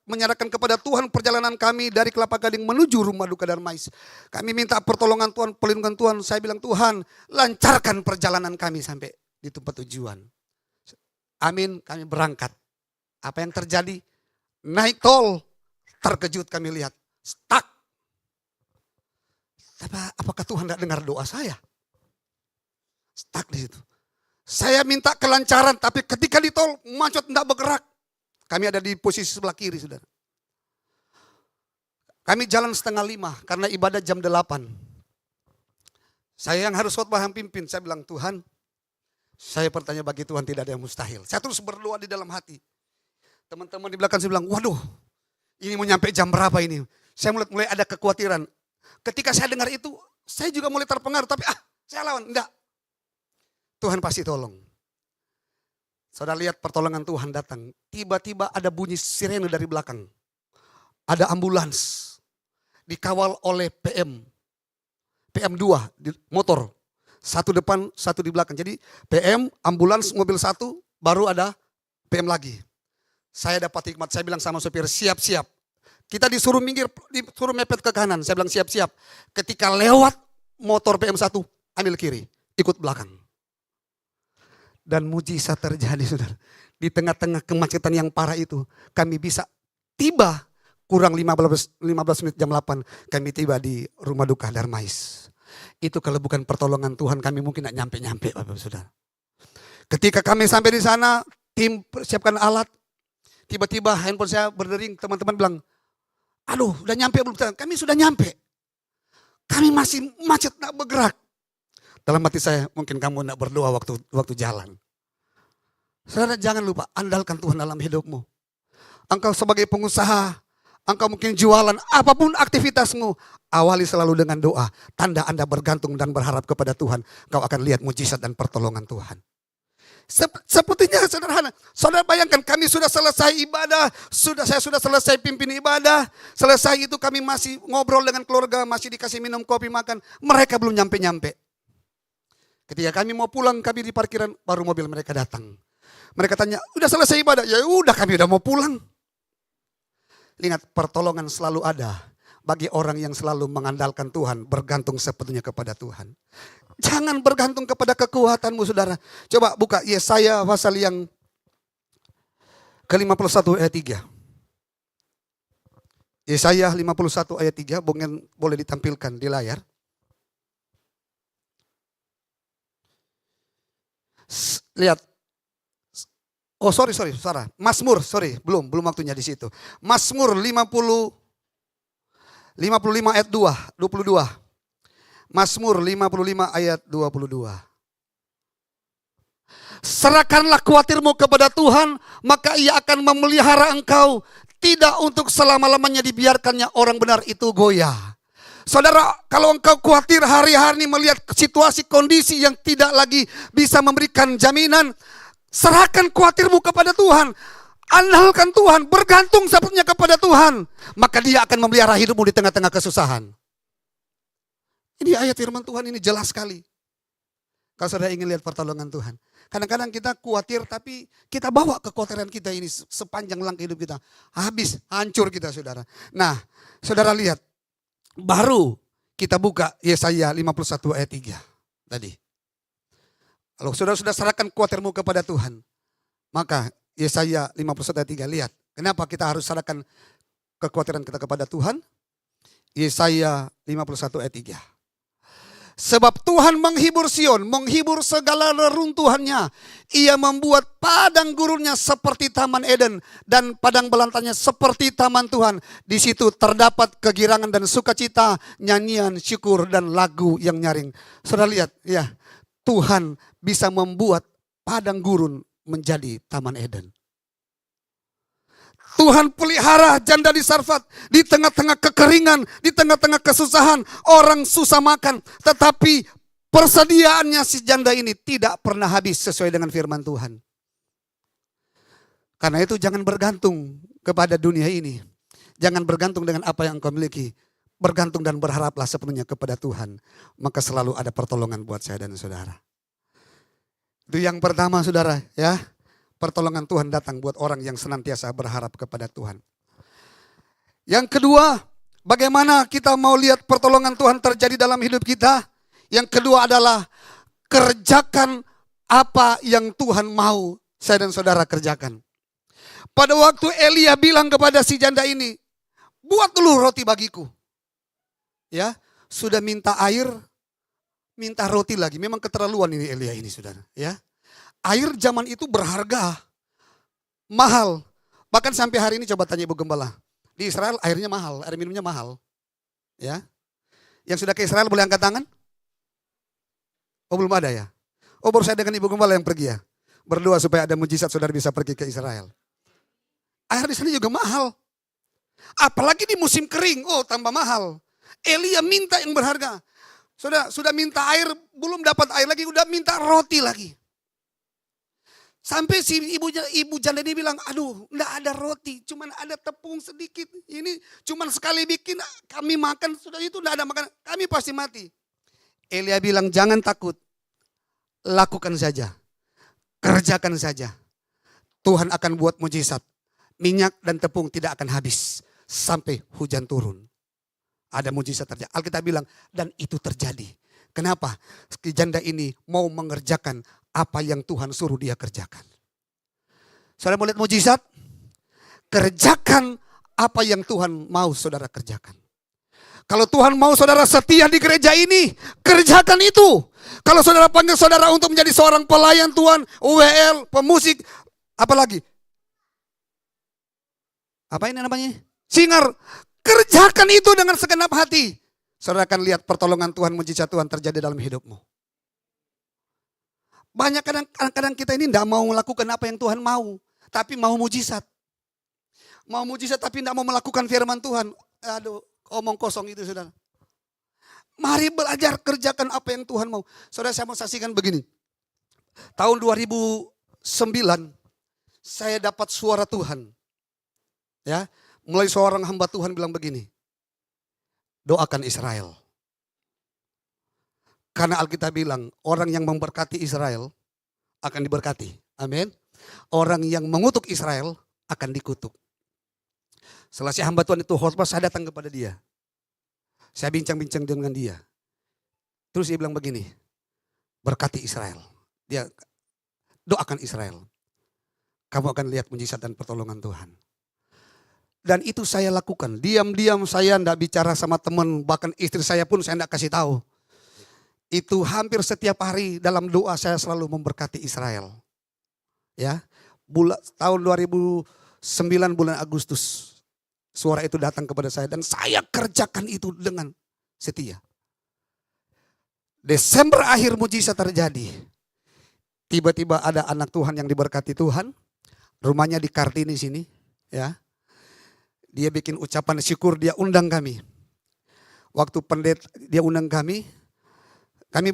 menyerahkan kepada Tuhan perjalanan kami dari Kelapa Gading menuju rumah duka Darmais. Kami minta pertolongan Tuhan, perlindungan Tuhan. Saya bilang, Tuhan lancarkan perjalanan kami sampai di tempat tujuan. Amin, kami berangkat. Apa yang terjadi? Naik tol, terkejut kami lihat, stuck. Apakah Tuhan tidak dengar doa saya? Stuck di situ. Saya minta kelancaran, tapi ketika di tol, macet tidak bergerak. Kami ada di posisi sebelah kiri, saudara. Kami jalan 4:30 karena ibadah jam 8. Saya yang harus khotbah yang pimpin. Saya bilang, Tuhan, saya bertanya bagi Tuhan tidak ada yang mustahil. Saya terus berdoa di dalam hati. Teman-teman di belakang saya bilang, waduh, ini mau nyampe jam berapa ini? Saya mulai ada kekhawatiran. Ketika saya dengar itu, saya juga mulai terpengaruh. Tapi saya lawan, enggak. Tuhan pasti tolong. Saudara lihat pertolongan Tuhan datang. Tiba-tiba ada bunyi sirene dari belakang. Ada ambulans. Dikawal oleh PM2 di motor. Satu depan, satu di belakang. Jadi PM, ambulans, mobil satu, baru ada PM lagi. Saya dapat hikmat, saya bilang sama sopir, siap-siap. Kita disuruh minggir, disuruh mepet ke kanan. Saya bilang siap-siap. Ketika lewat motor PM1, ambil kiri, ikut belakang. Dan mujizat terjadi, saudara. Di tengah-tengah kemacetan yang parah itu, kami bisa tiba kurang 15 menit jam 8. Kami tiba di rumah duka Darmais. Itu kalau bukan pertolongan Tuhan, kami mungkin tidak nyampe-nyampe, Bapak Saudara. Ketika kami sampai di sana, tim persiapkan alat. Tiba-tiba handphone saya berdering, teman-teman bilang, aduh udah nyampe belum? Kami sudah nyampe. Kami masih macet, tidak bergerak. Dalam hati saya, mungkin kamu tidak berdoa waktu jalan. Saudara jangan lupa, andalkan Tuhan dalam hidupmu. Engkau sebagai pengusaha, engkau mungkin jualan, apapun aktivitasmu, awali selalu dengan doa. Tanda Anda bergantung dan berharap kepada Tuhan, kau akan lihat mujizat dan pertolongan Tuhan. Sepertinya sederhana. Saudara bayangkan kami sudah selesai ibadah, saya sudah selesai pimpin ibadah, selesai itu kami masih ngobrol dengan keluarga, masih dikasih minum kopi makan, mereka belum nyampe-nyampe. Ketika kami mau pulang, kami di parkiran, baru mobil mereka datang. Mereka tanya, udah selesai ibadah? Ya udah, kami udah mau pulang. Ingat, pertolongan selalu ada bagi orang yang selalu mengandalkan Tuhan, bergantung sepenuhnya kepada Tuhan. Jangan bergantung kepada kekuatanmu, saudara. Coba buka Yesaya pasal yang ke-51 ayat 3. Yesaya 51 ayat 3, boleh ditampilkan di layar. Lihat, Oh sorry, saudara. Mazmur, belum waktunya di situ. Mazmur 55 ayat 22. Mazmur 55 ayat 22. Serahkanlah khawatirmu kepada Tuhan, maka Ia akan memelihara engkau. Tidak untuk selama-lamanya dibiarkannya orang benar itu goyah. Saudara, kalau engkau khawatir hari-hari melihat situasi kondisi yang tidak lagi bisa memberikan jaminan, serahkan khawatirmu kepada Tuhan. Andalkan Tuhan, bergantung sepenuhnya kepada Tuhan. Maka Dia akan memelihara hidupmu di tengah-tengah kesusahan. Ini ayat firman Tuhan ini jelas sekali. Kalau saudara ingin lihat pertolongan Tuhan. Kadang-kadang kita khawatir tapi kita bawa kekhawatiran kita ini sepanjang langkah hidup kita. Habis, hancur kita saudara. Nah, saudara lihat. Baru kita buka Yesaya 51 ayat 3 tadi. Kalau saudara sudah serahkan khawatirmu kepada Tuhan. Maka Yesaya 51 ayat 3 lihat. Kenapa kita harus serahkan kekhawatiran kita kepada Tuhan? Yesaya 51 ayat 3. Sebab Tuhan menghibur Sion, menghibur segala reruntuhannya. Ia membuat padang gurunnya seperti taman Eden dan padang belantanya seperti taman Tuhan. Di situ terdapat kegirangan dan sukacita, nyanyian, syukur dan lagu yang nyaring. Saudara lihat, ya, Tuhan bisa membuat padang gurun menjadi taman Eden. Tuhan pelihara janda di Sarfat, di tengah-tengah kekeringan, di tengah-tengah kesusahan, orang susah makan. Tetapi persediaannya si janda ini tidak pernah habis sesuai dengan firman Tuhan. Karena itu jangan bergantung kepada dunia ini. Jangan bergantung dengan apa yang engkau miliki. Bergantung dan berharaplah sepenuhnya kepada Tuhan. Maka selalu ada pertolongan buat saya dan saudara. Itu yang pertama saudara ya. Pertolongan Tuhan datang buat orang yang senantiasa berharap kepada Tuhan. Yang kedua, bagaimana kita mau lihat pertolongan Tuhan terjadi dalam hidup kita? Yang kedua adalah kerjakan apa yang Tuhan mau saya dan saudara kerjakan. Pada waktu Elia bilang kepada si janda ini, buat dulu roti bagiku. Ya, sudah minta air, minta roti lagi. Memang keterlaluan ini Elia ini saudara. Ya. Air zaman itu berharga, mahal. Bahkan sampai hari ini coba tanya Ibu Gembala. Di Israel airnya mahal, air minumnya mahal. Ya, yang sudah ke Israel boleh angkat tangan? Oh belum ada ya? Oh baru saya dengan Ibu Gembala yang pergi ya. Berdoa supaya ada mujizat saudara bisa pergi ke Israel. Air di sana juga mahal. Apalagi di musim kering, oh tambah mahal. Elia minta yang berharga. Sudah minta air, belum dapat air lagi, udah minta roti lagi. Sampai si ibu janda ini bilang, aduh enggak ada roti, cuman ada tepung sedikit. Ini cuman sekali bikin kami makan, sudah itu enggak ada makan, kami pasti mati. Elia bilang jangan takut, lakukan saja, kerjakan saja. Tuhan akan buat mujizat, minyak dan tepung tidak akan habis sampai hujan turun. Ada mujizat terjadi. Alkitab bilang dan itu terjadi. Kenapa? Janda ini mau mengerjakan apa yang Tuhan suruh dia kerjakan. Saudara mau lihat mujizat? Kerjakan apa yang Tuhan mau saudara kerjakan. Kalau Tuhan mau saudara setia di gereja ini, kerjakan itu. Kalau saudara panggil saudara untuk menjadi seorang pelayan Tuhan, UWL, pemusik, apalagi? Apa ini namanya? Singer. Kerjakan itu dengan segenap hati. Saudara akan lihat pertolongan Tuhan, mujizat Tuhan terjadi dalam hidupmu. Banyak kadang-kadang kita ini tidak mau melakukan apa yang Tuhan mau. Tapi mau mujizat. Mau mujizat tapi tidak mau melakukan firman Tuhan. Aduh, omong kosong itu saudara. Mari belajar kerjakan apa yang Tuhan mau. Saudara saya mau saksikan begini. Tahun 2009 saya dapat suara Tuhan. Ya, mulai seorang hamba Tuhan bilang begini. Doakan Israel. Karena Alkitab bilang orang yang memberkati Israel akan diberkati. Amin. Orang yang mengutuk Israel akan dikutuk. Selesai hamba Tuhan itu khotbah, saya datang kepada dia. Saya bincang-bincang dengan dia. Terus dia bilang begini. Berkati Israel. Dia doakan Israel. Kamu akan lihat mujizat dan pertolongan Tuhan. Dan itu saya lakukan. Diam-diam saya tidak bicara sama teman. Bahkan istri saya pun saya tidak kasih tahu. Itu hampir setiap hari dalam doa saya selalu memberkati Israel. Ya, tahun 2009 bulan Agustus. Suara itu datang kepada saya dan saya kerjakan itu dengan setia. Desember akhir mujizat terjadi. Tiba-tiba ada anak Tuhan yang diberkati Tuhan. Rumahnya di Kartini sini, ya. Dia bikin ucapan syukur, dia undang kami. Waktu pendeta dia undang kami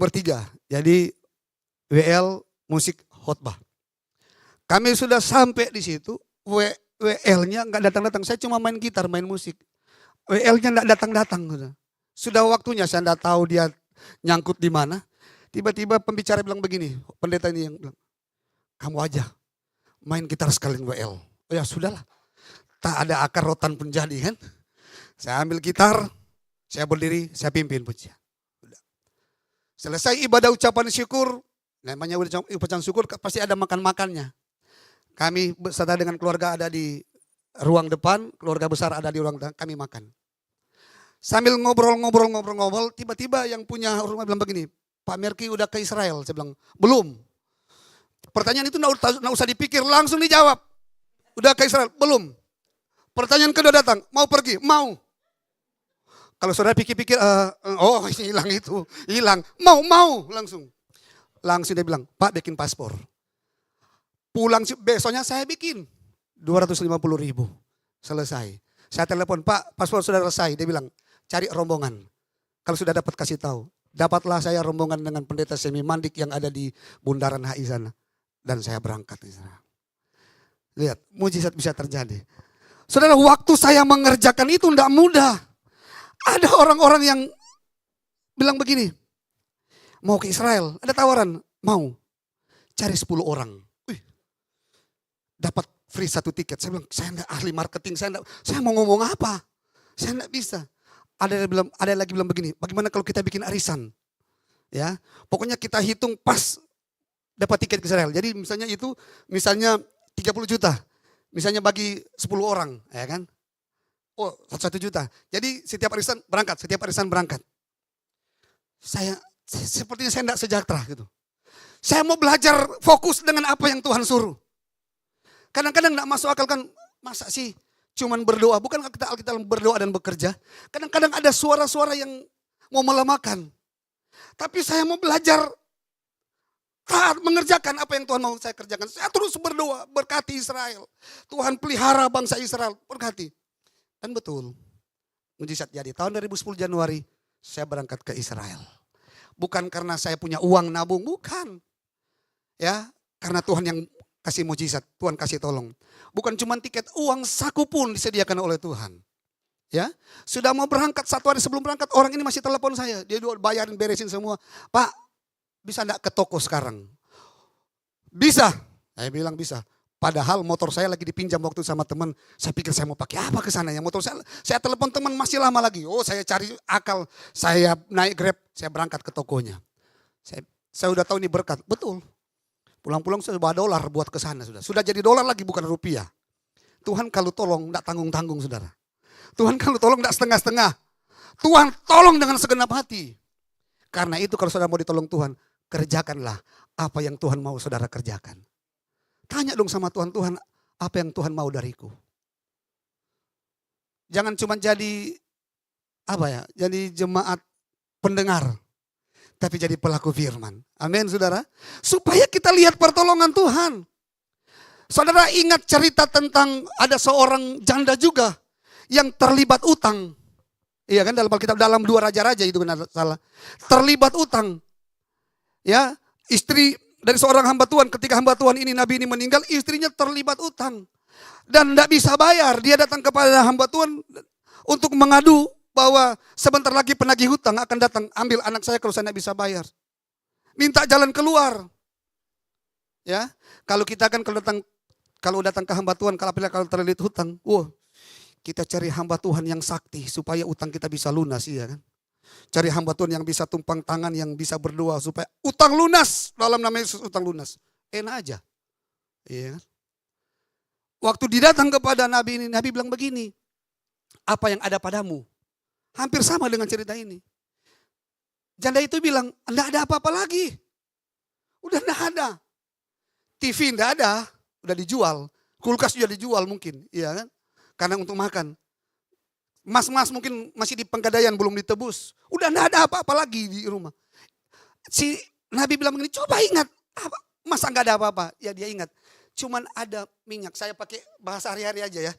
bertiga. Jadi WL musik khotbah. Kami sudah sampai di situ, WL-nya nggak datang-datang. Saya cuma main gitar, main musik. WL-nya nggak datang-datang. Sudah waktunya, saya nggak tahu dia nyangkut di mana. Tiba-tiba pembicara bilang begini, pendeta ini yang bilang, kamu aja main gitar sekalian WL. Oh ya sudahlah, tak ada akar rotan pun jadi kan. Saya ambil gitar, saya berdiri, saya pimpin pujian. Selesai ibadah ucapan syukur, namanya ucapan syukur pasti ada makan-makannya. Kami beserta dengan keluarga ada di ruang depan, keluarga besar ada di ruang depan, kami makan. Sambil ngobrol, tiba-tiba yang punya rumah bilang begini, Pak Merki udah ke Israel? Saya bilang, belum. Pertanyaan itu nggak usah dipikir, langsung dijawab. Udah ke Israel? Belum. Pertanyaan kedua datang, mau pergi? Mau. Kalau saudara pikir-pikir, oh hilang itu, hilang. Mau langsung. Langsung dia bilang, Pak bikin paspor. Pulang besoknya saya bikin 250.000. Selesai. Saya telepon, Pak paspor sudah selesai. Dia bilang, cari rombongan. Kalau sudah dapat kasih tahu. Dapatlah saya rombongan dengan pendeta Semi Mandik yang ada di Bundaran HI sana. Dan saya berangkat. Lihat, mujizat bisa terjadi. Saudara, waktu saya mengerjakan itu tidak mudah. Ada orang-orang yang bilang begini, mau ke Israel, ada tawaran, mau. Cari 10 orang. Dapat free 1 tiket. Saya bilang, saya enggak ahli marketing, saya mau ngomong apa? Saya enggak bisa. Ada lagi bilang begini, bagaimana kalau kita bikin arisan? Ya, pokoknya kita hitung pas dapat tiket ke Israel. Jadi misalnya 30 juta. Misalnya bagi 10 orang, ya kan? Oh, 1 juta. Jadi setiap arisan berangkat. Sepertinya saya enggak sejahtera gitu. Saya mau belajar fokus dengan apa yang Tuhan suruh. Kadang-kadang enggak masuk akal kan, masa sih cuman berdoa, bukan kita berdoa dan bekerja. Kadang-kadang ada suara-suara yang mau melemahkan. Tapi saya mau belajar taat mengerjakan apa yang Tuhan mau saya kerjakan. Saya terus berdoa, berkati Israel. Tuhan pelihara bangsa Israel, berkati. Dan betul, mujizat jadi. Tahun 2010 Januari, saya berangkat ke Israel. Bukan karena saya punya uang nabung, bukan. Ya, karena Tuhan yang kasih mujizat, Tuhan kasih tolong. Bukan cuma tiket, uang saku pun disediakan oleh Tuhan. Ya, sudah mau berangkat 1 hari sebelum berangkat, orang ini masih telepon saya. Dia bayarin, beresin semua. Pak, bisa enggak ke toko sekarang? Bisa. Saya bilang bisa. Padahal motor saya lagi dipinjam waktu sama teman. Saya pikir saya mau pakai apa ke sana ya. Motor saya telepon teman masih lama lagi. Oh, saya cari akal. Saya naik Grab, saya berangkat ke tokonya. Saya udah tahu ini berkat. Betul. Pulang-pulang saya bawa dolar buat ke sana sudah. Sudah jadi dolar lagi bukan rupiah. Tuhan kalau tolong enggak tanggung-tanggung saudara. Tuhan kalau tolong enggak setengah-setengah. Tuhan tolong dengan segenap hati. Karena itu kalau saudara mau ditolong Tuhan, kerjakanlah apa yang Tuhan mau saudara kerjakan. Tanya dong sama Tuhan, Tuhan apa yang Tuhan mau dariku? Jangan cuma jadi jadi jemaat pendengar. Tapi jadi pelaku firman. Amin saudara. Supaya kita lihat pertolongan Tuhan. Saudara ingat cerita tentang ada seorang janda juga yang terlibat utang. Iya kan dalam Alkitab, dalam 2 Raja-Raja itu benar salah. Terlibat utang. Ya, istri dari seorang hamba Tuhan, ketika hamba Tuhan ini, nabi ini meninggal, istrinya terlibat utang. Dan tidak bisa bayar. Dia datang kepada hamba Tuhan untuk mengadu bahwa sebentar lagi penagih hutang akan datang ambil anak saya kalau saya tidak bisa bayar. Minta jalan keluar. Ya, kalau kita kan kalau datang ke hamba Tuhan, kalau terlilit hutang, kita cari hamba Tuhan yang sakti supaya utang kita bisa lunas, iya kan? Cari hamba Tuhan yang bisa tumpang tangan, yang bisa berdoa supaya utang lunas, dalam nama Yesus utang lunas. Enak aja. Iya kan? Waktu didatang kepada Nabi ini, Nabi bilang begini, apa yang ada padamu? Hampir sama dengan cerita ini. Janda itu bilang, enggak ada apa-apa lagi. Udah enggak ada. TV enggak ada. udah dijual. Kulkas juga dijual mungkin, iya kan? Karena untuk makan. Mas-mas mungkin masih di Penggadaian belum ditebus. Udah enggak ada apa-apa lagi di rumah. Si Nabi bilang begini, coba ingat. Masa enggak ada apa-apa? Ya dia ingat. Cuman ada minyak, saya pakai bahasa hari-hari aja ya.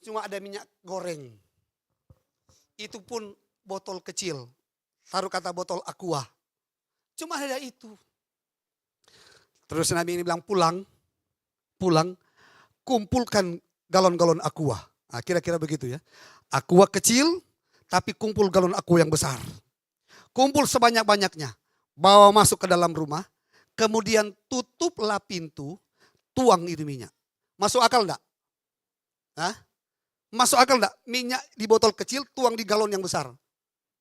Cuma ada minyak goreng. Itu pun botol kecil. Taruh kata botol aqua. Cuma ada itu. Terus Nabi ini bilang pulang, kumpulkan galon-galon aqua. Nah, kira-kira begitu ya. Aqua kecil, tapi kumpul galon aqua yang besar. Kumpul sebanyak-banyaknya. Bawa masuk ke dalam rumah. Kemudian tutuplah pintu, tuang itu minyak. Masuk akal enggak? Hah? Masuk akal enggak? Minyak di botol kecil, tuang di galon yang besar.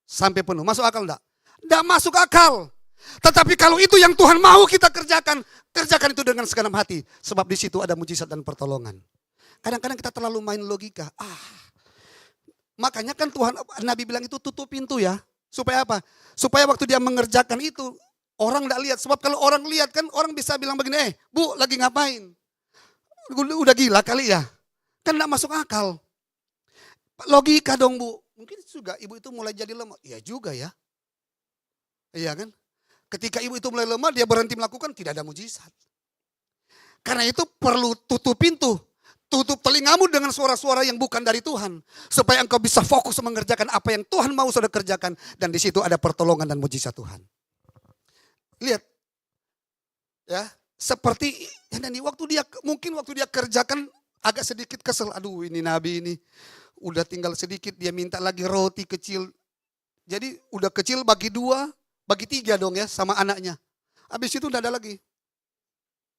Sampai penuh. Masuk akal enggak? Enggak masuk akal. Tetapi kalau itu yang Tuhan mau kita kerjakan, kerjakan itu dengan segenap hati. Sebab di situ ada mujizat dan pertolongan. Kadang-kadang kita terlalu main logika. Makanya kan Tuhan, Nabi bilang itu tutup pintu ya. Supaya apa? Supaya waktu dia mengerjakan itu, orang enggak lihat. Sebab kalau orang lihat kan, orang bisa bilang begini, Bu lagi ngapain? Udah gila kali ya? Kan enggak masuk akal. Logika dong Bu. Mungkin juga ibu itu mulai jadi lemah. Iya juga ya. Iya kan? Ketika ibu itu mulai lemah, dia berhenti melakukan, tidak ada mujizat. Karena itu perlu tutup pintu. Tutup telingamu dengan suara-suara yang bukan dari Tuhan. Supaya engkau bisa fokus mengerjakan apa yang Tuhan mau saudara kerjakan. Dan di situ ada pertolongan dan mujizat Tuhan. Lihat. Ya, seperti mungkin waktu dia kerjakan agak sedikit kesel. Aduh ini Nabi ini udah tinggal sedikit, dia minta lagi roti kecil. Jadi udah kecil bagi 2, bagi 3 dong ya sama anaknya. Habis itu udah ada lagi.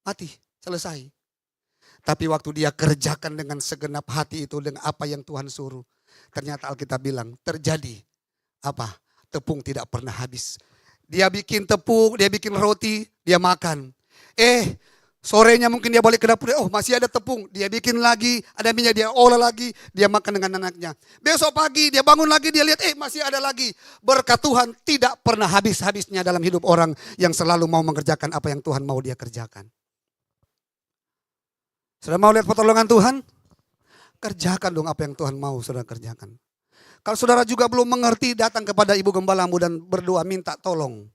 Mati, selesai. Tapi waktu dia kerjakan dengan segenap hati itu dengan apa yang Tuhan suruh. Ternyata Alkitab bilang terjadi apa? Tepung tidak pernah habis. Dia bikin tepung, dia bikin roti, dia makan. Sorenya mungkin dia balik ke dapur, masih ada tepung. Dia bikin lagi, ada minyak, dia olah lagi, dia makan dengan anaknya. Besok pagi dia bangun lagi, dia lihat, masih ada lagi. Berkat Tuhan tidak pernah habis-habisnya dalam hidup orang yang selalu mau mengerjakan apa yang Tuhan mau dia kerjakan. Saudara mau lihat pertolongan Tuhan? Kerjakan dong apa yang Tuhan mau saudara kerjakan. Kalau saudara juga belum mengerti, datang kepada ibu gembalamu dan berdoa minta tolong.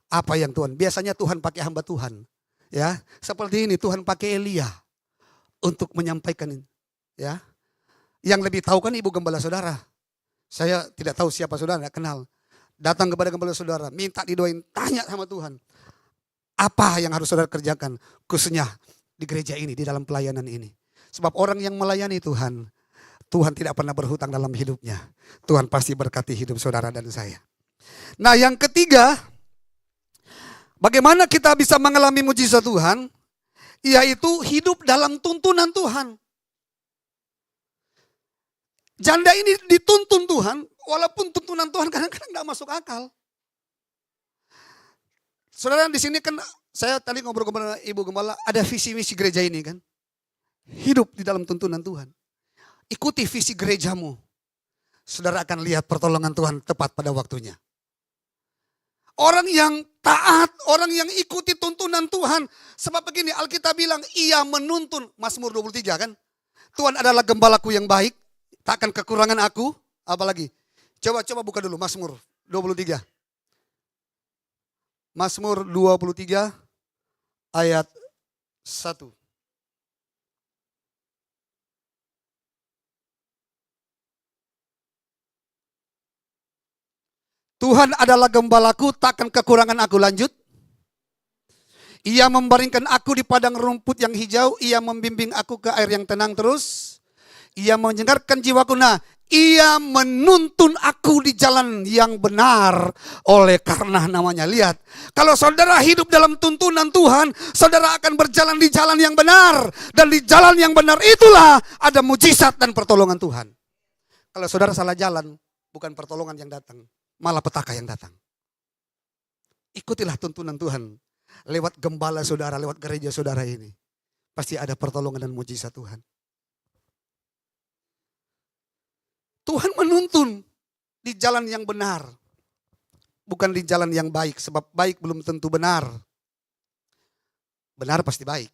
Apa yang Tuhan, biasanya Tuhan pakai hamba Tuhan. Ya, seperti ini Tuhan pakai Elia untuk menyampaikan ini. Ya, yang lebih tahu kan ibu gembala saudara. Saya tidak tahu siapa saudara, tidak kenal. Datang kepada gembala saudara, minta didoain, tanya sama Tuhan. Apa yang harus saudara kerjakan, khususnya di gereja ini, di dalam pelayanan ini. Sebab orang yang melayani Tuhan, Tuhan tidak pernah berhutang dalam hidupnya. Tuhan pasti berkati hidup saudara dan saya. Nah yang ketiga, bagaimana kita bisa mengalami mujizat Tuhan? Yaitu hidup dalam tuntunan Tuhan. Janda ini dituntun Tuhan, walaupun tuntunan Tuhan kadang-kadang tidak masuk akal. Saudara di sini kan saya tadi ngobrol dengan ibu gembala, ada visi misi gereja ini kan. Hidup di dalam tuntunan Tuhan. Ikuti visi gerejamu. Saudara akan lihat pertolongan Tuhan tepat pada waktunya. Orang yang taat, orang yang ikuti tuntunan Tuhan. Sebab begini Alkitab bilang ia menuntun. Mazmur 23 kan. Tuhan adalah gembalaku yang baik. Takkan kekurangan aku. Apalagi. Coba buka dulu Mazmur 23. Mazmur 23 ayat 1. Tuhan adalah gembalaku, takkan kekurangan aku. Lanjut. Ia membaringkan aku di padang rumput yang hijau. Ia membimbing aku ke air yang tenang terus. Ia menyegarkan jiwaku. Nah, ia menuntun aku di jalan yang benar oleh karena namanya. Lihat, kalau saudara hidup dalam tuntunan Tuhan, saudara akan berjalan di jalan yang benar. Dan di jalan yang benar itulah ada mujizat dan pertolongan Tuhan. Kalau saudara salah jalan, bukan pertolongan yang datang, malah petaka yang datang. Ikutilah tuntunan Tuhan. Lewat gembala saudara, lewat gereja saudara ini. Pasti ada pertolongan dan mujizat Tuhan. Tuhan menuntun di jalan yang benar. Bukan di jalan yang baik. Sebab baik belum tentu benar. Benar pasti baik.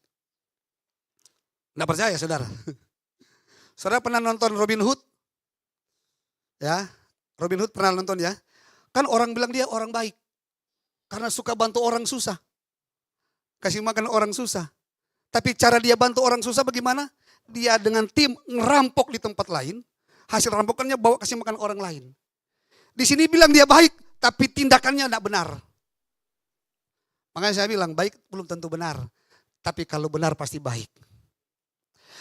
Nggak percaya saudara? Saudara pernah nonton Robin Hood? Ya, Robin Hood pernah nonton ya? Kan orang bilang dia orang baik. Karena suka bantu orang susah. Kasih makan orang susah. Tapi cara dia bantu orang susah bagaimana? Dia dengan tim ngerampok di tempat lain. Hasil rampokannya bawa kasih makan orang lain. Di sini bilang dia baik, tapi tindakannya tidak benar. Makanya saya bilang baik belum tentu benar. Tapi kalau benar pasti baik.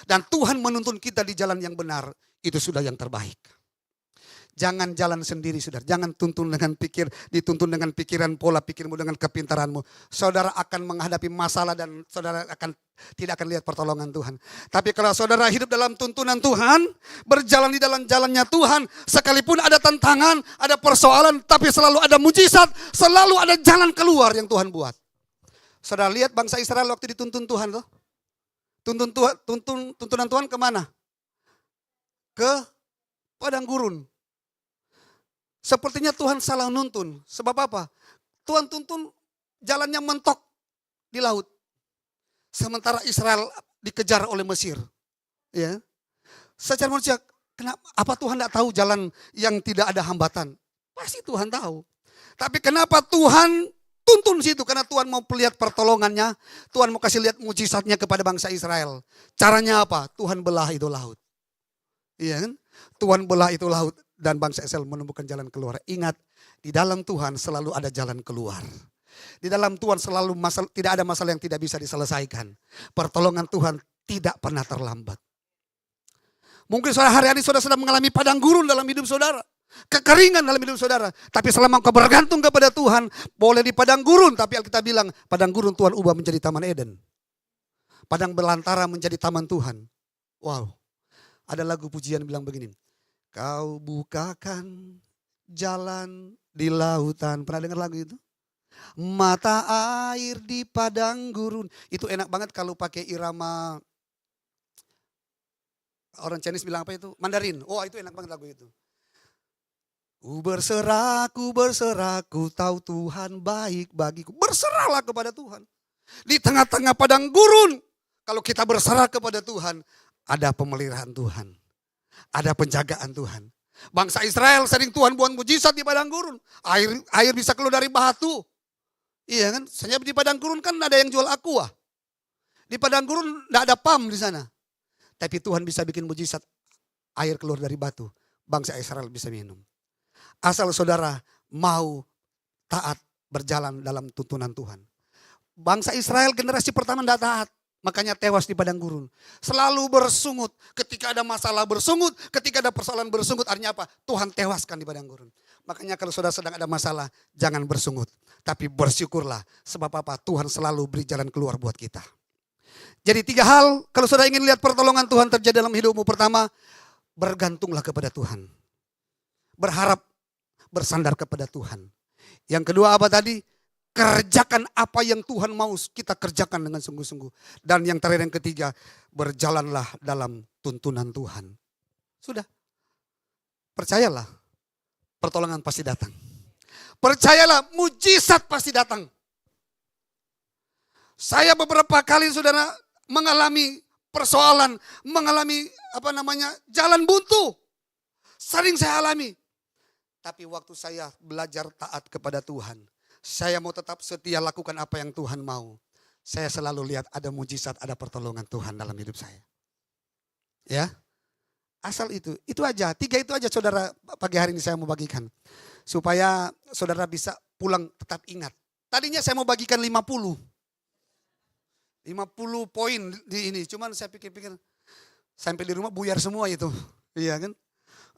Dan Tuhan menuntun kita di jalan yang benar, itu sudah yang terbaik. Jangan jalan sendiri saudara, jangan dituntun dengan pikiran pola pikirmu dengan kepintaranmu. Saudara akan menghadapi masalah dan saudara tidak akan lihat pertolongan Tuhan. Tapi kalau saudara hidup dalam tuntunan Tuhan, berjalan di dalam jalannya Tuhan, sekalipun ada tantangan, ada persoalan, tapi selalu ada mujizat, selalu ada jalan keluar yang Tuhan buat. Saudara lihat bangsa Israel waktu dituntun Tuhan tuh. Tuntunan Tuhan kemana? Ke padang gurun. Sepertinya Tuhan salah nuntun. Sebab apa? Tuhan tuntun jalannya mentok di laut. Sementara Israel dikejar oleh Mesir. Ya. Secara manusia, apa Tuhan tidak tahu jalan yang tidak ada hambatan? Pasti Tuhan tahu. Tapi kenapa Tuhan tuntun situ? Karena Tuhan mau lihat pertolongannya. Tuhan mau kasih lihat mujizatnya kepada bangsa Israel. Caranya apa? Tuhan belah itu laut. Iya kan? Tuhan belah itu laut. Dan bangsa Israel menemukan jalan keluar. Ingat, di dalam Tuhan selalu ada jalan keluar. Di dalam Tuhan selalu tidak ada masalah yang tidak bisa diselesaikan. Pertolongan Tuhan tidak pernah terlambat. Mungkin hari-hari saudara sedang mengalami padang gurun dalam hidup saudara. Kekeringan dalam hidup saudara. Tapi selama engkau bergantung kepada Tuhan, boleh di padang gurun. Tapi Alkitab bilang, padang gurun Tuhan ubah menjadi taman Eden. Padang belantara menjadi taman Tuhan. Wow, ada lagu pujian bilang begini. Kau bukakan jalan di lautan. Pernah dengar lagu itu? Mata air di padang gurun. Itu enak banget kalau pakai irama. Orang Chinese bilang apa itu? Mandarin. Oh itu enak banget lagu itu. Ku berserah, ku tahu Tuhan baik bagiku. Berserahlah kepada Tuhan. Di tengah-tengah padang gurun. Kalau kita berserah kepada Tuhan, ada pemeliharaan Tuhan. Ada penjagaan Tuhan. Bangsa Israel sering Tuhan buat mujizat di padang gurun. Air bisa keluar dari batu. Iya kan? Sebenarnya di padang gurun kan ada yang jual aqua. Di padang gurun tidak ada pam di sana. Tapi Tuhan bisa bikin mujizat. Air keluar dari batu. Bangsa Israel bisa minum. Asal saudara mau taat berjalan dalam tuntunan Tuhan. Bangsa Israel generasi pertama tidak taat. Makanya tewas di padang gurun. Selalu bersungut. Ketika ada masalah bersungut. Ketika ada persoalan bersungut. Artinya apa? Tuhan tewaskan di padang gurun. Makanya kalau saudara sedang ada masalah. Jangan bersungut. Tapi bersyukurlah. Sebab apa? Tuhan selalu beri jalan keluar buat kita. Jadi 3 hal. Kalau saudara ingin lihat pertolongan Tuhan terjadi dalam hidupmu. Pertama. Bergantunglah kepada Tuhan. Berharap. Bersandar kepada Tuhan. Yang kedua apa tadi? Kerjakan apa yang Tuhan mau kita kerjakan dengan sungguh-sungguh. Dan yang terakhir yang ketiga, berjalanlah dalam tuntunan Tuhan. Sudah. Percayalah, pertolongan pasti datang. Percayalah, mujizat pasti datang. Saya beberapa kali saudara mengalami persoalan, mengalami jalan buntu. Sering saya alami. Tapi waktu saya belajar taat kepada Tuhan, saya mau tetap setia lakukan apa yang Tuhan mau. Saya selalu lihat ada mujizat, ada pertolongan Tuhan dalam hidup saya. Ya, asal itu aja. 3 itu aja saudara pagi hari ini saya mau bagikan. Supaya saudara bisa pulang tetap ingat. Tadinya saya mau bagikan 50 poin di ini. Cuman saya pikir-pikir sampai di rumah buyar semua itu. Iya kan?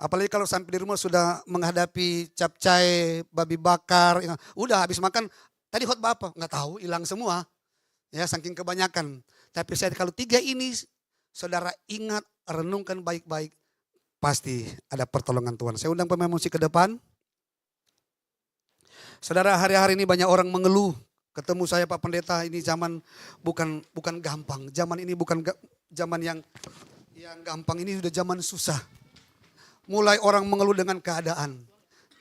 Apalagi kalau sampai di rumah sudah menghadapi capcay, babi bakar, udah habis makan, tadi khotbah apa? Nggak tahu, hilang semua. Ya saking kebanyakan. Tapi saya kalau 3 ini, saudara ingat, renungkan baik-baik, pasti ada pertolongan Tuhan. Saya undang pemain musik ke depan. Saudara hari-hari ini banyak orang mengeluh. Ketemu saya Pak Pendeta, ini zaman bukan gampang. Zaman ini bukan zaman yang gampang, ini sudah zaman susah. Mulai orang mengeluh dengan keadaan.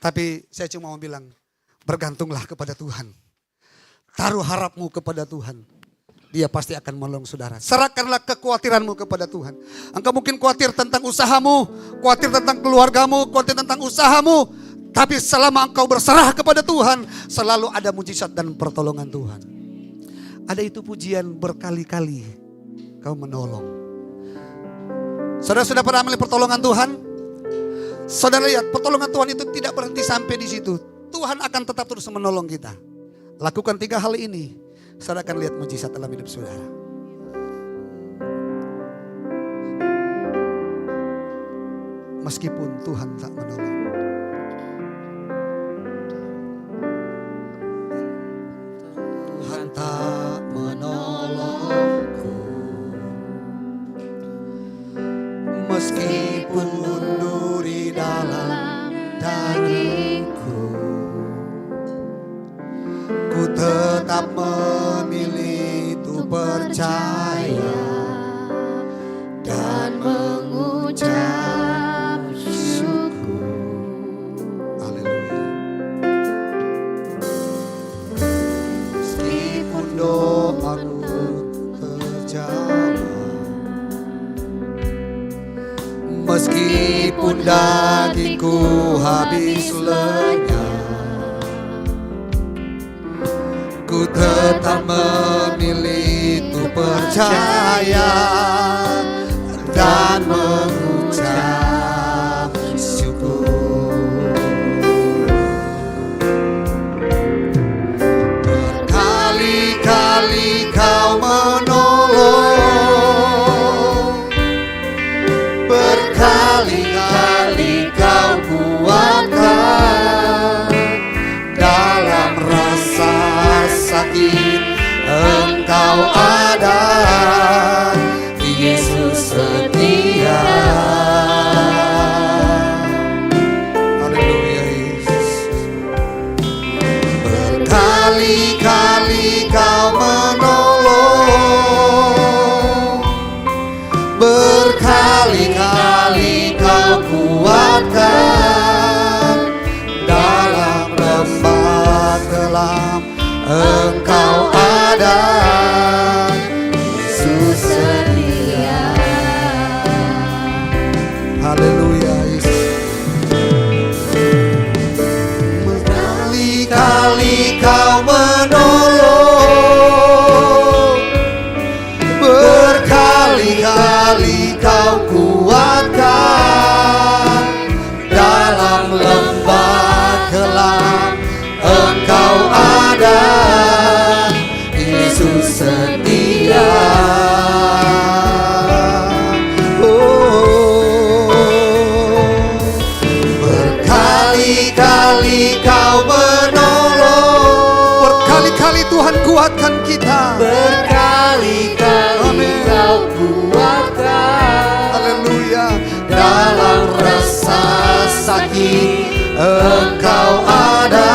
Tapi saya cuma mau bilang, bergantunglah kepada Tuhan. Taruh harapmu kepada Tuhan. Dia pasti akan menolong saudara. Serahkanlah kekhawatiranmu kepada Tuhan. Engkau mungkin khawatir tentang usahamu, khawatir tentang keluargamu, khawatir tentang usahamu. Tapi selama engkau berserah kepada Tuhan, selalu ada mujizat dan pertolongan Tuhan. Ada itu pujian berkali-kali kau menolong. Saudara sudah pernah melihat pertolongan Tuhan? Saudara lihat, pertolongan Tuhan itu tidak berhenti sampai di situ. Tuhan akan tetap terus menolong kita. Lakukan 3 hal ini, saudara akan lihat mujizat dalam hidup saudara. Meskipun Tuhan tak menolong. Tuhan tak menolongku, meskipun munduri dalam dagingku, ku tetap memilih untuk percaya dan mengucap syukur. Haleluya. Meskipun doaku terjawab, meskipun dagingku habis lenyap, ku tetap memilih untuk percaya dan mengucap syukur. Berkali-kali kau menolong, berkali-kali kau kuatkan. Dalam rasa sakit engkau ada, Yesus setia. Haleluya Yesus. Berkali-kali kau menolong, berkali-kali kau kuatkan. Dalam lembah kelam engkau ada, Yesus setia. Haleluya Yesus. Berkali-kali kau menolong, berkali-kali kau kuatkan. Dalam lembah kelam engkau ada, Yesus setia. Berkali-kali kau menolong, berkali-kali Tuhan kuatkan kita. Berkali-kali kau kuatkan. Haleluya. Dalam rasa sakit engkau ada,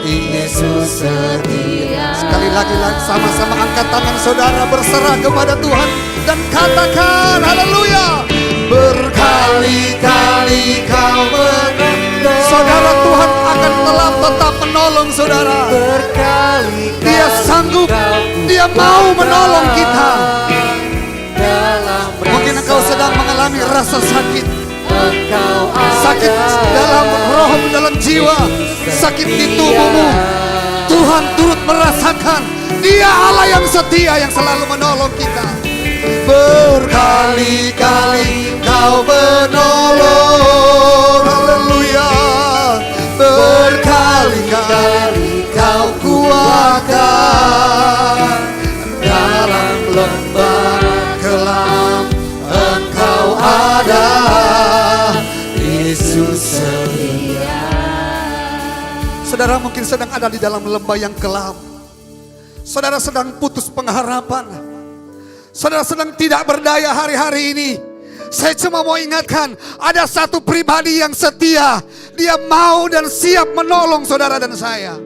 Yesus setia. Sekali lagi sama-sama angkat tangan saudara, berserah kepada Tuhan dan katakan haleluya. Berkali-kali kau menolong, saudara, Tuhan akan tetap menolong saudara. Berkali-kali Dia sanggup, Dia mau menolong kita. Mungkin engkau sedang mengalami rasa sakit, sakit dalam roh, dalam jiwa, sakit di tubuhmu. Tuhan turut merasakan. Dia Allah yang setia, yang selalu menolong kita. Berkali-kali kau menolong, haleluya. Berkali-kali kau kuatkan. Dalam lembah kelam engkau ada, Yesus setia. Saudara mungkin sedang ada di dalam lembah yang kelam. Saudara sedang putus pengharapan. Saudara sedang tidak berdaya hari-hari ini. Saya cuma mau ingatkan, ada satu pribadi yang setia. Dia mau dan siap menolong saudara dan saya.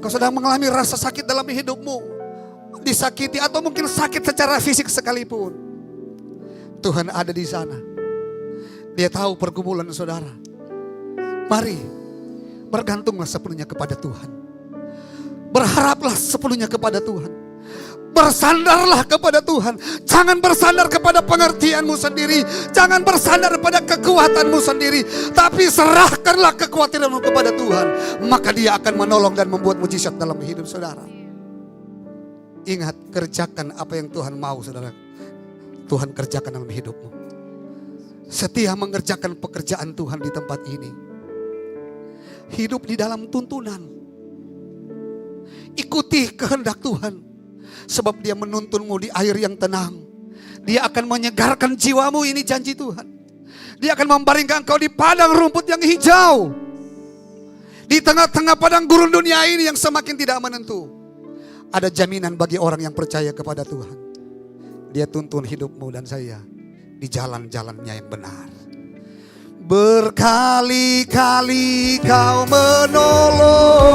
Kau sedang mengalami rasa sakit dalam hidupmu, disakiti atau mungkin sakit secara fisik sekalipun. Tuhan ada di sana. Dia tahu pergumulan saudara. Mari bergantunglah sepenuhnya kepada Tuhan. Berharaplah sepenuhnya kepada Tuhan. Bersandarlah kepada Tuhan. Jangan bersandar kepada pengertianmu sendiri. Jangan bersandar pada kekuatanmu sendiri. Tapi serahkanlah kekhawatiranmu kepada Tuhan. Maka Dia akan menolong dan membuat mujizat dalam hidup saudara. Ingat, kerjakan apa yang Tuhan mau saudara. Tuhan kerjakan dalam hidupmu. Setia mengerjakan pekerjaan Tuhan di tempat ini. Hidup di dalam tuntunan. Ikuti kehendak Tuhan. Sebab Dia menuntunmu di air yang tenang. Dia akan menyegarkan jiwamu, ini janji Tuhan. Dia akan membaringkan engkau di padang rumput yang hijau. Di tengah-tengah padang gurun dunia ini yang semakin tidak menentu. Ada jaminan bagi orang yang percaya kepada Tuhan. Dia tuntun hidupmu dan saya di jalan-jalannya yang benar. Berkali-kali Kau menolong,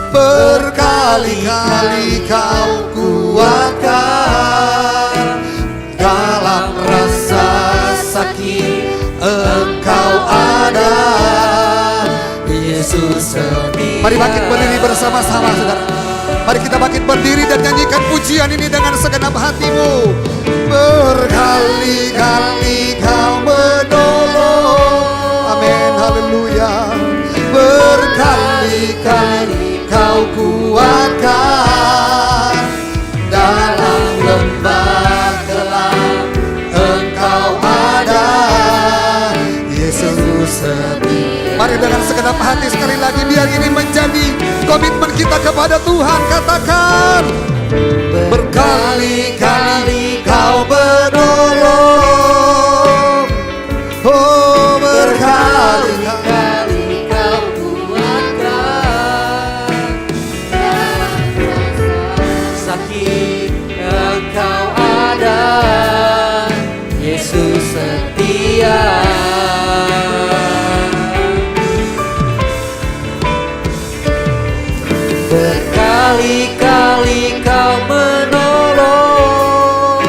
berkali-kali Kau kuatkan. Dalam rasa sakit Engkau ada, Yesus setia. Mari bangkit berdiri bersama-sama saudara. Mari kita bangkit berdiri dan nyanyikan pujian ini dengan segenap hatimu. Berkali-kali Kau menolong. Amin, haleluya. Berkali-kali Kau kuatkan. Dalam lembah gelap Engkau ada, Yesus setia. Mari dengan segenap hati sekali lagi, biar ini menjadi komitmen kita kepada Tuhan. Katakan, berkali-kali Kau menolong. Oh, berkali-kali Kau kuatkan. Sakit Engkau ada, Yesus setia. Berkali-kali Kau menolong,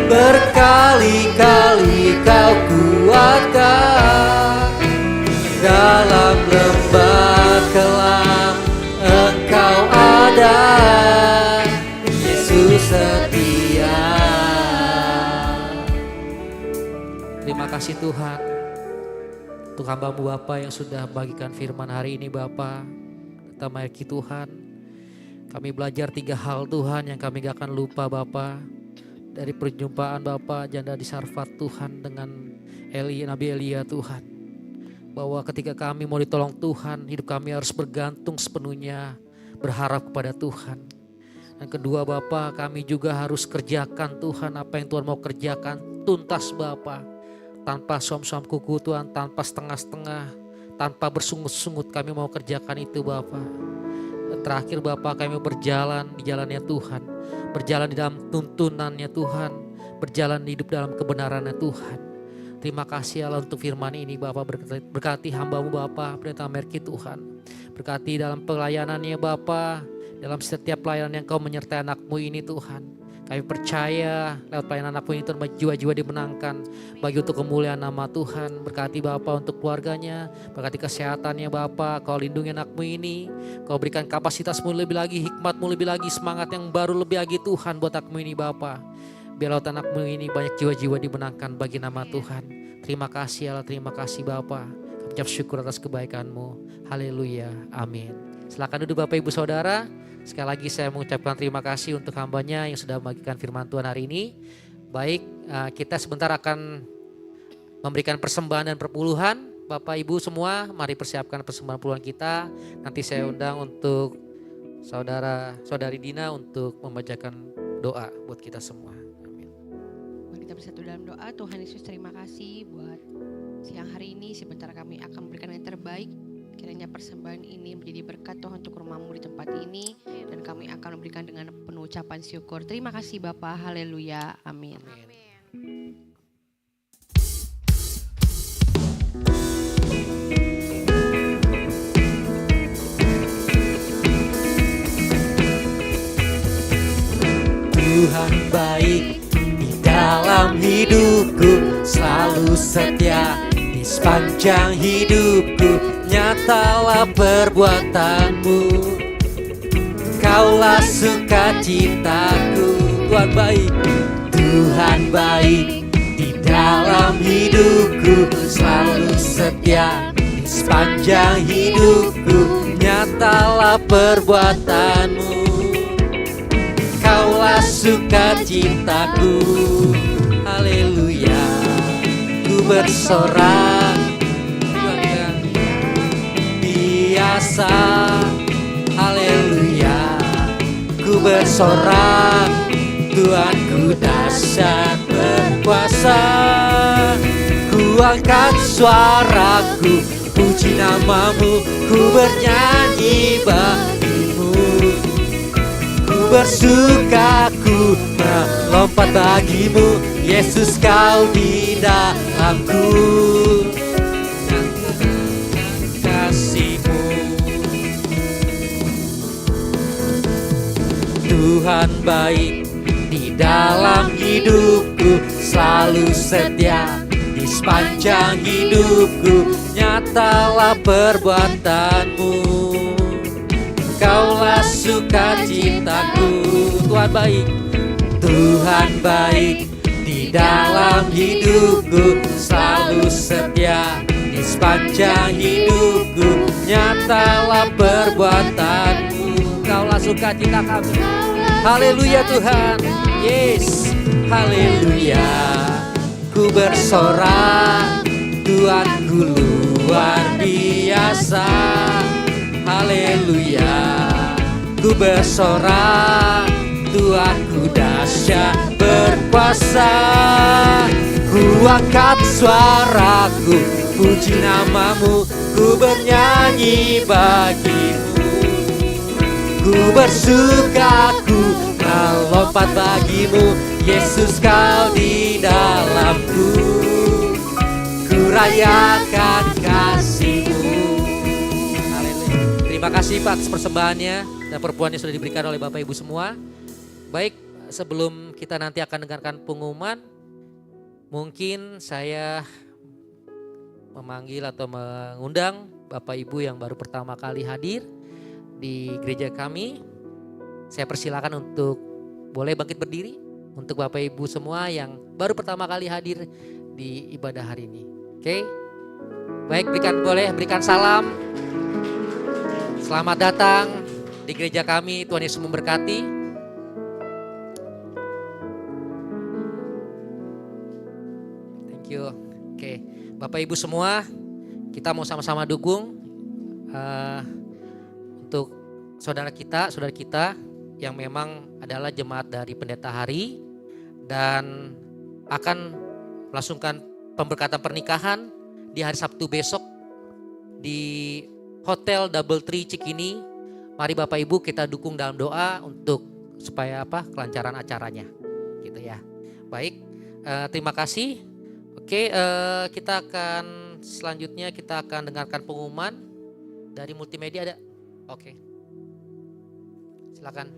berkali-kali Kau kuatkan. Dalam lembah kelam Engkau ada, Yesus setia. Terima kasih Tuhan untuk hamba-Mu Bapa yang sudah bagikan firman hari ini Bapa. Tamayaki Tuhan, kami belajar 3 hal Tuhan yang kami gak akan lupa Bapa. Dari perjumpaan Bapa janda di Sarfat Tuhan dengan Nabi Elia Tuhan. Bahwa ketika kami mau ditolong Tuhan, hidup kami harus bergantung sepenuhnya, berharap kepada Tuhan. Dan kedua Bapa, kami juga harus kerjakan Tuhan apa yang Tuhan mau kerjakan tuntas Bapa. Tanpa som-som kuku Tuhan, tanpa setengah-setengah, tanpa bersungut-sungut kami mau kerjakan itu Bapa. Dan terakhir Bapa, kami berjalan di jalannya Tuhan, berjalan di dalam tuntunannya Tuhan, berjalan hidup dalam kebenarannya Tuhan. Terima kasih Allah untuk firman ini Bapa. Berkati hamba-Mu Bapa, Pendeta Merki Tuhan. Berkati dalam pelayanannya Bapa, dalam setiap pelayanan yang Kau menyertai anak-Mu ini Tuhan. Kami percaya lewat pelayanan anak-Mu ini Tuhan, jiwa-jiwa dimenangkan bagi untuk kemuliaan nama Tuhan. Berkati Bapa untuk keluarganya, berkati kesehatannya Bapa. Kau lindungi anak-Mu ini, Kau berikan kapasitas-Mu lebih lagi, hikmat-Mu lebih lagi, semangat yang baru lebih lagi Tuhan buat anak-Mu ini Bapa. Biar lewat anak-Mu ini banyak jiwa-jiwa dimenangkan bagi nama Tuhan. Terima kasih Allah, terima kasih Bapa. Kami ucap syukur atas kebaikan-Mu. Haleluya, amin. Silakan duduk Bapak Ibu Saudara. Sekali lagi saya mengucapkan terima kasih untuk hambanya yang sudah membagikan firman Tuhan hari ini. Baik, kita sebentar akan memberikan persembahan dan perpuluhan. Bapak Ibu semua, mari persiapkan persembahan perpuluhan kita. Nanti saya undang untuk saudari Dina untuk membacakan doa buat kita semua. Amin. Mari kita bersatu dalam doa. Tuhan Yesus, terima kasih buat siang hari ini. Sebentar kami akan memberikan yang terbaik. Kiranya persembahan ini menjadi berkat Tuhan untuk rumah-Mu di tempat ini. Dan kami akan memberikan dengan penuh ucapan syukur. Terima kasih Bapa, haleluya, amin. Tuhan baik di dalam hidupku, selalu setia di sepanjang hidupku. Nyata nyatalah perbuatanmu. Kaulah sukacitaku. Tuhan baik, Tuhan baik di dalam hidupku, selalu setia di sepanjang hidupku. Nyatalah perbuatanmu, Kaulah sukacitaku. Haleluya, ku bersorak biasa. Haleluya, ku bersorak, Tuhanku dahsyat berkuasa. Ku angkat suaraku, puji namamu, ku bernyanyi bagimu. Ku bersuka, ku melompat bagimu, Yesus kau di dalamku. Kasihmu Tuhan baik di dalam hidupku, selalu setia di sepanjang hidupku. Nyatalah perbuatanmu, Kaulah sukacitaku. Tuhan baik, Tuhan baik di dalam hidupku, selalu setia di sepanjang hidupku. Nyatalah perbuatanmu, Kaulah sukacita kami. Haleluya Tuhan, yes, haleluya. Ku bersorak, Tuhanku luar biasa. Haleluya, ku bersorak, Tuhanku dahsyat berkuasa. Ku angkat suaraku, puji namamu, ku bernyanyi bagimu. Ku bersuka, ku melompat bagimu, Yesus kau di dalamku. Ku rayakan kasih-Mu. Haleluya. Terima kasih Pak atas persembahannya dan perpuluhannya sudah diberikan oleh Bapak Ibu semua. Baik, sebelum kita nanti akan dengarkan pengumuman, mungkin saya memanggil atau mengundang Bapak Ibu yang baru pertama kali hadir di gereja kami. Saya persilakan untuk boleh bangkit berdiri untuk Bapak Ibu semua yang baru pertama kali hadir di ibadah hari ini. Oke. Baik, berikan salam. Selamat datang di gereja kami. Tuhan Yesus memberkati. Thank you. Oke, Bapak Ibu semua, kita mau sama-sama dukung untuk saudara kita yang memang adalah jemaat dari Pendeta Hari dan akan melangsungkan pemberkatan pernikahan di hari Sabtu besok di Hotel Double Tree Cikini. Mari Bapak Ibu kita dukung dalam doa untuk supaya kelancaran acaranya, gitu ya. Baik, terima kasih. Oke, kita akan selanjutnya kita akan dengarkan pengumuman dari multimedia ada. Oke. Silakan.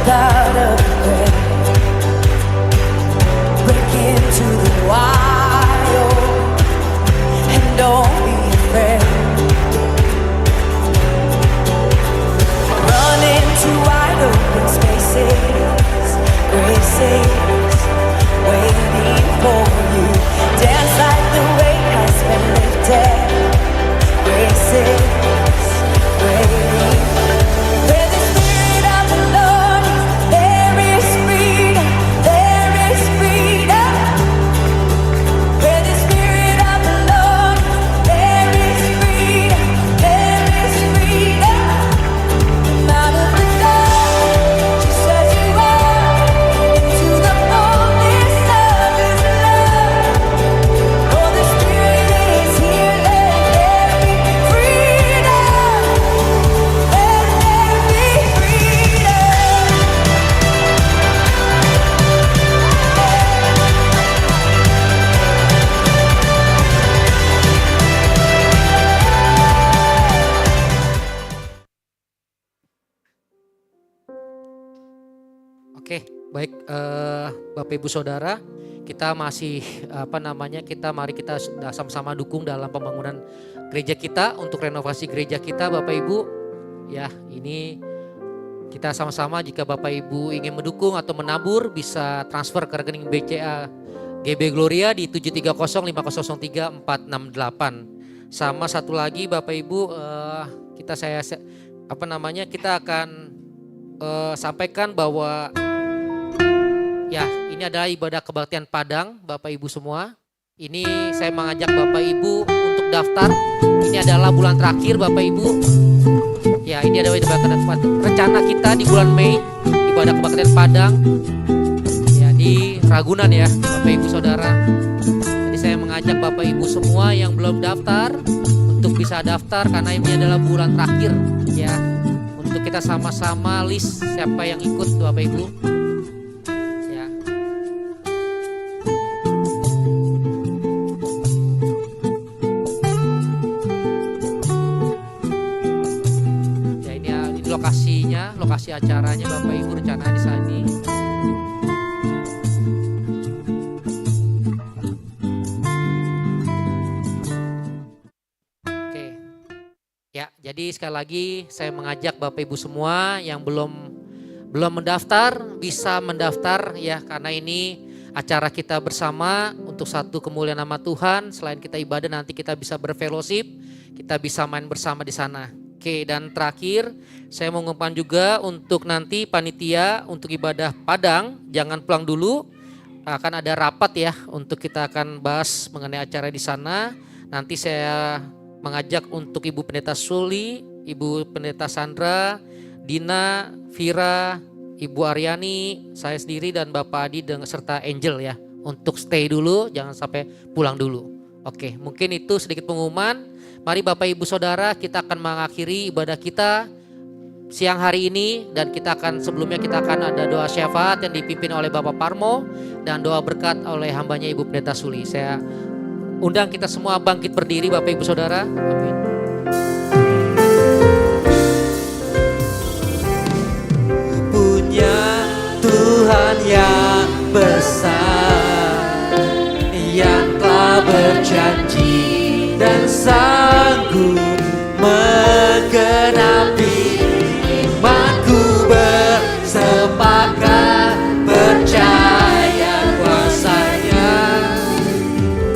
Out of the grave, break into the wild. Baik, Bapak Ibu Saudara, kita masih mari kita sama-sama dukung dalam pembangunan gereja kita, untuk renovasi gereja kita, Bapak Ibu. Ya, ini kita sama-sama, jika Bapak Ibu ingin mendukung atau menabur, bisa transfer ke rekening BCA GB Gloria di 7305003-468. Sama satu lagi Bapak Ibu, kita akan sampaikan bahwa ya, ini adalah ibadah kebaktian Padang, Bapak Ibu semua. Ini saya mengajak Bapak Ibu untuk daftar. Ini adalah bulan terakhir Bapak Ibu. Ya, ini adalah rencana kita di bulan Mei, ibadah kebaktian Padang. Ya, di Ragunan ya, Bapak Ibu Saudara. Jadi saya mengajak Bapak Ibu semua yang belum daftar untuk bisa daftar, karena ini adalah bulan terakhir ya. Untuk kita sama-sama list siapa yang ikut Bapak Ibu. Lokasi acaranya Bapak Ibu rencana di sini. Oke. Ya, jadi sekali lagi saya mengajak Bapak Ibu semua yang belum mendaftar bisa mendaftar ya, karena ini acara kita bersama untuk satu kemuliaan nama Tuhan. Selain kita ibadah, nanti kita bisa berfellowship, kita bisa main bersama di sana. Oke, dan terakhir saya mau ngumpan juga untuk nanti panitia untuk ibadah Padang, jangan pulang dulu, akan ada rapat ya, untuk kita akan bahas mengenai acara di sana. Nanti saya mengajak untuk Ibu Pendeta Suli, Ibu Pendeta Sandra, Dina, Vira, Ibu Aryani, saya sendiri dan Bapak Adi serta Angel ya, untuk stay dulu, jangan sampai pulang dulu. Oke, mungkin itu sedikit pengumuman. Mari Bapak Ibu Saudara, kita akan mengakhiri ibadah kita siang hari ini, dan sebelumnya kita akan ada doa syafaat yang dipimpin oleh Bapak Parmo dan doa berkat oleh hambanya Ibu Pendeta Suli. Saya undang kita semua bangkit berdiri Bapak Ibu Saudara. Amin. Punya Tuhan yang besar, yang telah berjanji dan sanggup menggenapi imanku, bersepakat percaya kuasanya.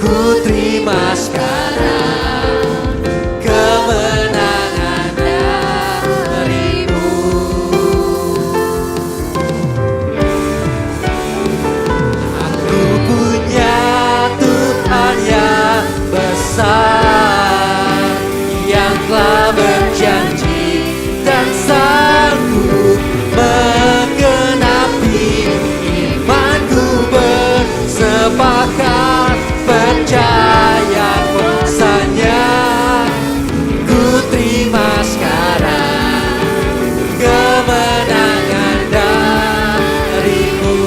Ku terima sekarang kemenangan darimu. Aku punya Tuhan yang besar, yang telah berjanji dan sanggup menggenapi imanku, bersepakat percaya kuasanya. Ku terima sekarang kemenangan darimu.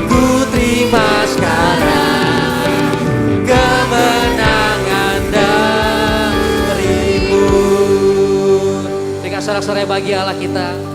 Ku terima sekarang kemenangan darimu. Berikan sorak-sorai bagi Allah kita.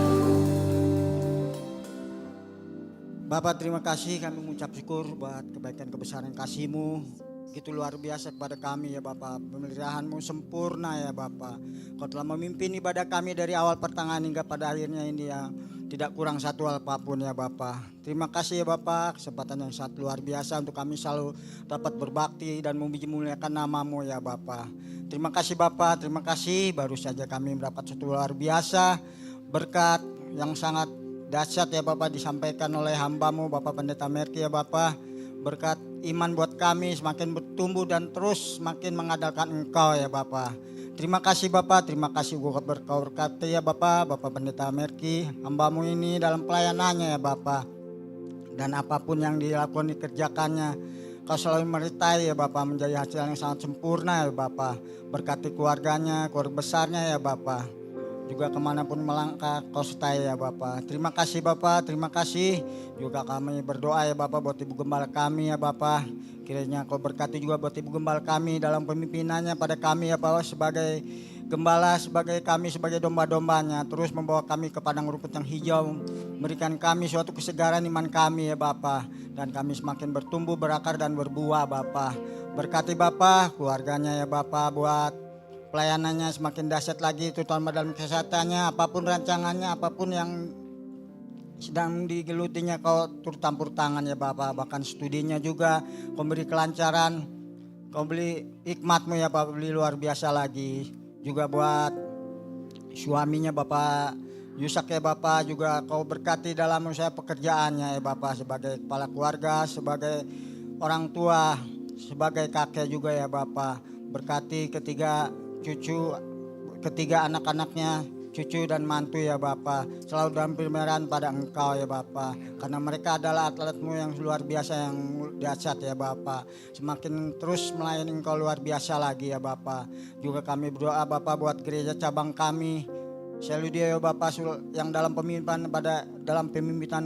Bapak, terima kasih, kami mengucap syukur buat kebaikan kebesaran kasih-Mu. Begitu luar biasa kepada kami ya Bapak. Pemeliharaan-Mu sempurna ya Bapak. Kau telah memimpin ibadah kami dari awal pertengahan hingga pada akhirnya ini ya. Tidak kurang satu apapun ya Bapak. Terima kasih ya Bapak, kesempatan yang sangat luar biasa untuk kami selalu dapat berbakti dan memuliakan nama-Mu ya Bapak. Terima kasih Bapak, terima kasih. Baru saja kami mendapat satu luar biasa berkat yang sangat dahsyat ya Bapak disampaikan oleh hamba-Mu Bapak Pendeta Merki ya Bapak. Berkat iman buat kami semakin bertumbuh dan terus semakin mengandalkan Engkau ya Bapak. Terima kasih Bapak, terima kasih berkati ya Bapak, Bapak Pendeta Merki, hamba-Mu ini dalam pelayanannya ya Bapak. Dan apapun yang dilakukan dikerjakannya, Kau selalu menyertai ya Bapak, menjadi hasil yang sangat sempurna ya Bapak. Berkati keluarganya, keluarga besarnya ya Bapak. Juga kemanapun melangkah Kau sertai ya Bapak. Terima kasih Bapak, terima kasih. Juga kami berdoa ya Bapak buat Ibu Gembala kami ya Bapak. Kiranya Kau berkati juga buat Ibu Gembala kami dalam pemimpinannya pada kami ya Bapak, sebagai gembala sebagai kami sebagai domba-dombanya, terus membawa kami ke padang rumput yang hijau, memberikan kami suatu kesegaran iman kami ya Bapa, dan kami semakin bertumbuh, berakar dan berbuah Bapa. Berkati Bapa keluarganya ya Bapa, buat pelayanannya semakin dahsyat lagi, terutama dalam kesehatannya, apapun rancangannya, apapun yang sedang digelutinya Kau turut campur tangan ya Bapa. Bahkan studinya juga Kau beri kelancaran, Kau beri hikmat-Mu ya Bapak, beri luar biasa lagi. Juga buat suaminya Bapak Yusak ya Bapak, juga Kau berkati dalam usaha pekerjaannya ya Bapak, sebagai kepala keluarga, sebagai orang tua, sebagai kakek juga ya Bapak. Berkati ketiga anak-anaknya, cucu dan mantu ya Bapa, selalu dalam pemeliharaan pada Engkau ya Bapa, karena mereka adalah atlet-Mu yang luar biasa, yang dahsyat ya Bapa. Semakin terus melayani Engkau luar biasa lagi ya Bapa. Juga kami berdoa Bapa buat gereja cabang kami selalu dia ya Bapa, yang dalam pemimpinan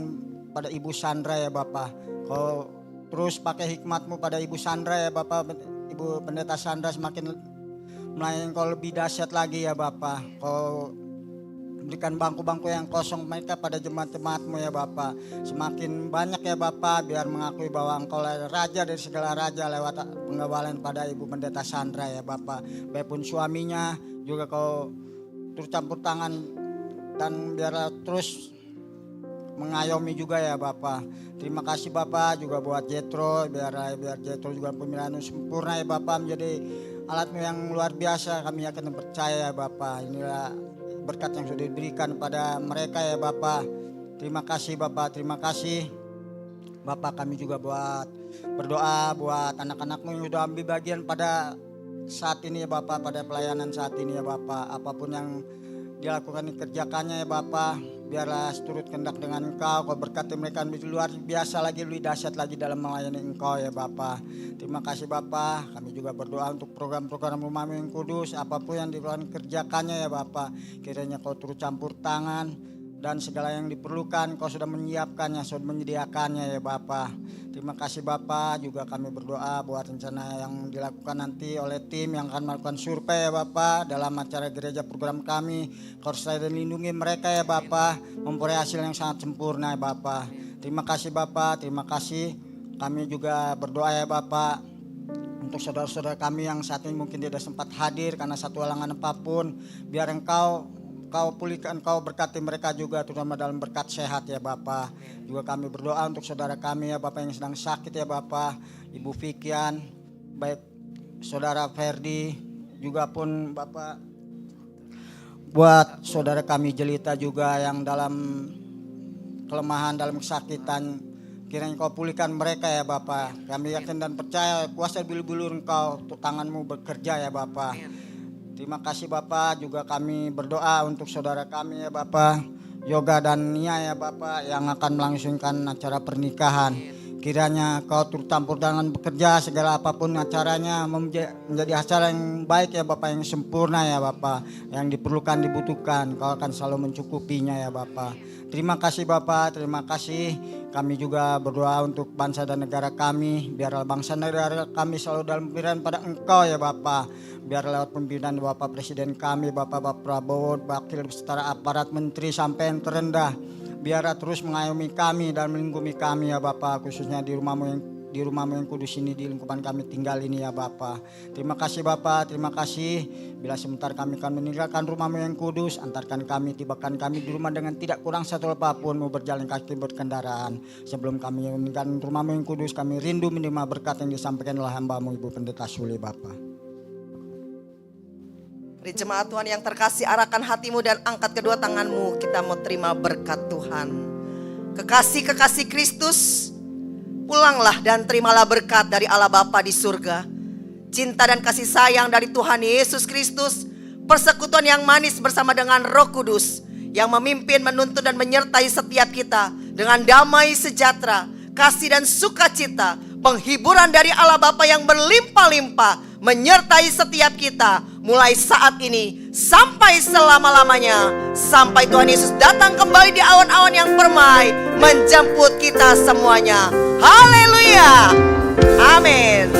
pada Ibu Sandra ya Bapa. Kau terus pakai hikmat-Mu pada Ibu Sandra ya Bapa, Ibu Pendeta Sandra semakin melayani Kau lebih dahsyat lagi ya Bapa. Kau berikan bangku-bangku yang kosong mereka pada jemaat-jemaat-Mu ya Bapa. Semakin banyak ya Bapa, biar mengakui bahwa Engkau raja dari segala raja lewat penggawalan pada Ibu Pendeta Sandra ya Bapa. Baikpun suaminya juga Kau turut campur tangan, dan biarlah terus mengayomi juga ya Bapa. Terima kasih Bapa juga buat Jetro, biar Jetro juga pemilihan sempurna ya Bapa, menjadi alat-Mu yang luar biasa. Kami akan percaya ya Bapa. Inilah berkat yang sudah diberikan pada mereka ya Bapa. Terima kasih Bapa, terima kasih Bapa. Kami juga berdoa buat anak-anak-Mu yang sudah ambil bagian pada saat ini ya Bapa, pada pelayanan saat ini ya Bapa. Apapun yang dilakukan dikerjakannya ya Bapa, biarlah seturut kehendak dengan Engkau. Kau berkati mereka lebih luar biasa lagi, lebih dahsyat lagi dalam melayani Engkau ya Bapa. Terima kasih Bapa. Kami juga berdoa untuk program-program Rumah-Mu yang Kudus, apapun yang dikerjakannya ya Bapa, kiranya Kau turut campur tangan, dan segala yang diperlukan Kau sudah menyiapkannya, sudah menyediakannya ya Bapa. Terima kasih Bapa. Juga kami berdoa buat rencana yang dilakukan nanti oleh tim yang akan melakukan survei ya Bapa dalam acara gereja program kami. Kau sertai dan lindungi mereka ya Bapa, memperoleh hasil yang sangat sempurna ya Bapa. Terima kasih Bapa, terima kasih. Kami juga berdoa ya Bapa untuk saudara-saudara kami yang saat ini mungkin tidak sempat hadir karena satu halangan apapun. Biar Engkau pulihkan, Kau berkati mereka juga, terutama dalam berkat sehat ya Bapa. Juga kami berdoa untuk saudara kami ya Bapa yang sedang sakit ya Bapa, Ibu Fikian, baik saudara Ferdi, juga pun Bapa buat saudara kami Jelita juga yang dalam kelemahan, dalam kesakitan. Kiranya Kau pulihkan mereka ya Bapa. Kami yakin dan percaya kuasa bulu-bulu Engkau, tangan-Mu bekerja ya Bapa. Terima kasih Bapa. Juga kami berdoa untuk saudara kami ya Bapa, Yoga dan Nia ya Bapa, yang akan melangsungkan acara pernikahan. Kiranya Kau turut campur dengan bekerja segala apapun acaranya menjadi acara yang baik ya Bapa, yang sempurna ya Bapa, yang diperlukan, dibutuhkan. Kau akan selalu mencukupinya ya Bapa. Terima kasih Bapa, terima kasih. Kami juga berdoa untuk bangsa dan negara kami. Biarlah bangsa dan negara kami selalu dalam pimpinan pada Engkau ya Bapa. Biar lewat pimpinan Bapak Presiden kami, Bapak Prabowo, Wakil beserta aparat menteri sampai yang terendah, biarlah terus mengayomi kami dan melindungi kami ya Bapak, khususnya di rumah-Mu yang kudus ini, di lingkupan kami tinggal ini ya Bapak. Terima kasih Bapak, terima kasih. Bila sebentar kami akan meninggalkan rumah-Mu yang kudus, antarkan kami, tibakan kami di rumah dengan tidak kurang satu apapun, mau berjalan kaki berkendaraan. Sebelum kami meninggalkan rumah-Mu yang kudus, kami rindu menerima berkat yang disampaikan oleh hamba-Mu Ibu Pendeta Suli Bapak. Mari jemaat Tuhan yang terkasih, arahkan hatimu dan angkat kedua tanganmu. Kita mau terima berkat Tuhan. Kekasih-kekasih Kristus, pulanglah dan terimalah berkat dari Allah Bapa di surga. Cinta dan kasih sayang dari Tuhan Yesus Kristus, persekutuan yang manis bersama dengan Roh Kudus yang memimpin, menuntun dan menyertai setiap kita dengan damai sejahtera, kasih dan sukacita, penghiburan dari Allah Bapa yang berlimpah-limpah menyertai setiap kita mulai saat ini sampai selama-lamanya, sampai Tuhan Yesus datang kembali di awan-awan yang permai menjemput kita semuanya. Haleluya, amin.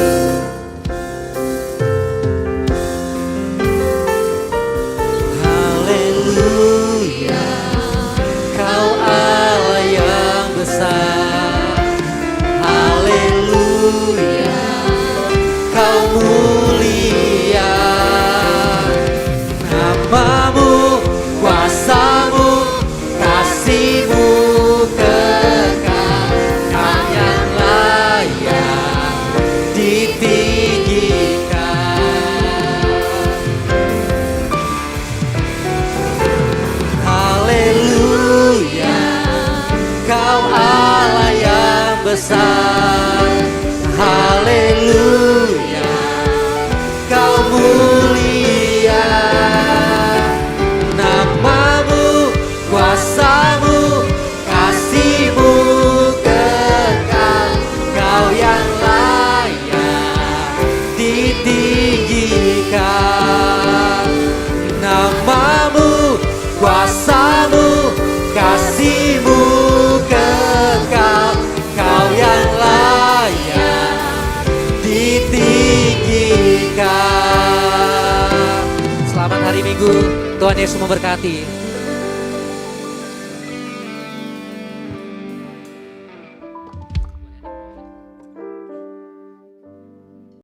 Kau Allah yang besar, haleluya. Kau mulia, namamu, kuasamu, kasihmu kekal. Kau yang layak ditinggikan, namamu, kuasamu, kasihmu kekal. Kau yang layak ditinggikan. Selamat hari Minggu, Tuhan Yesus memberkati.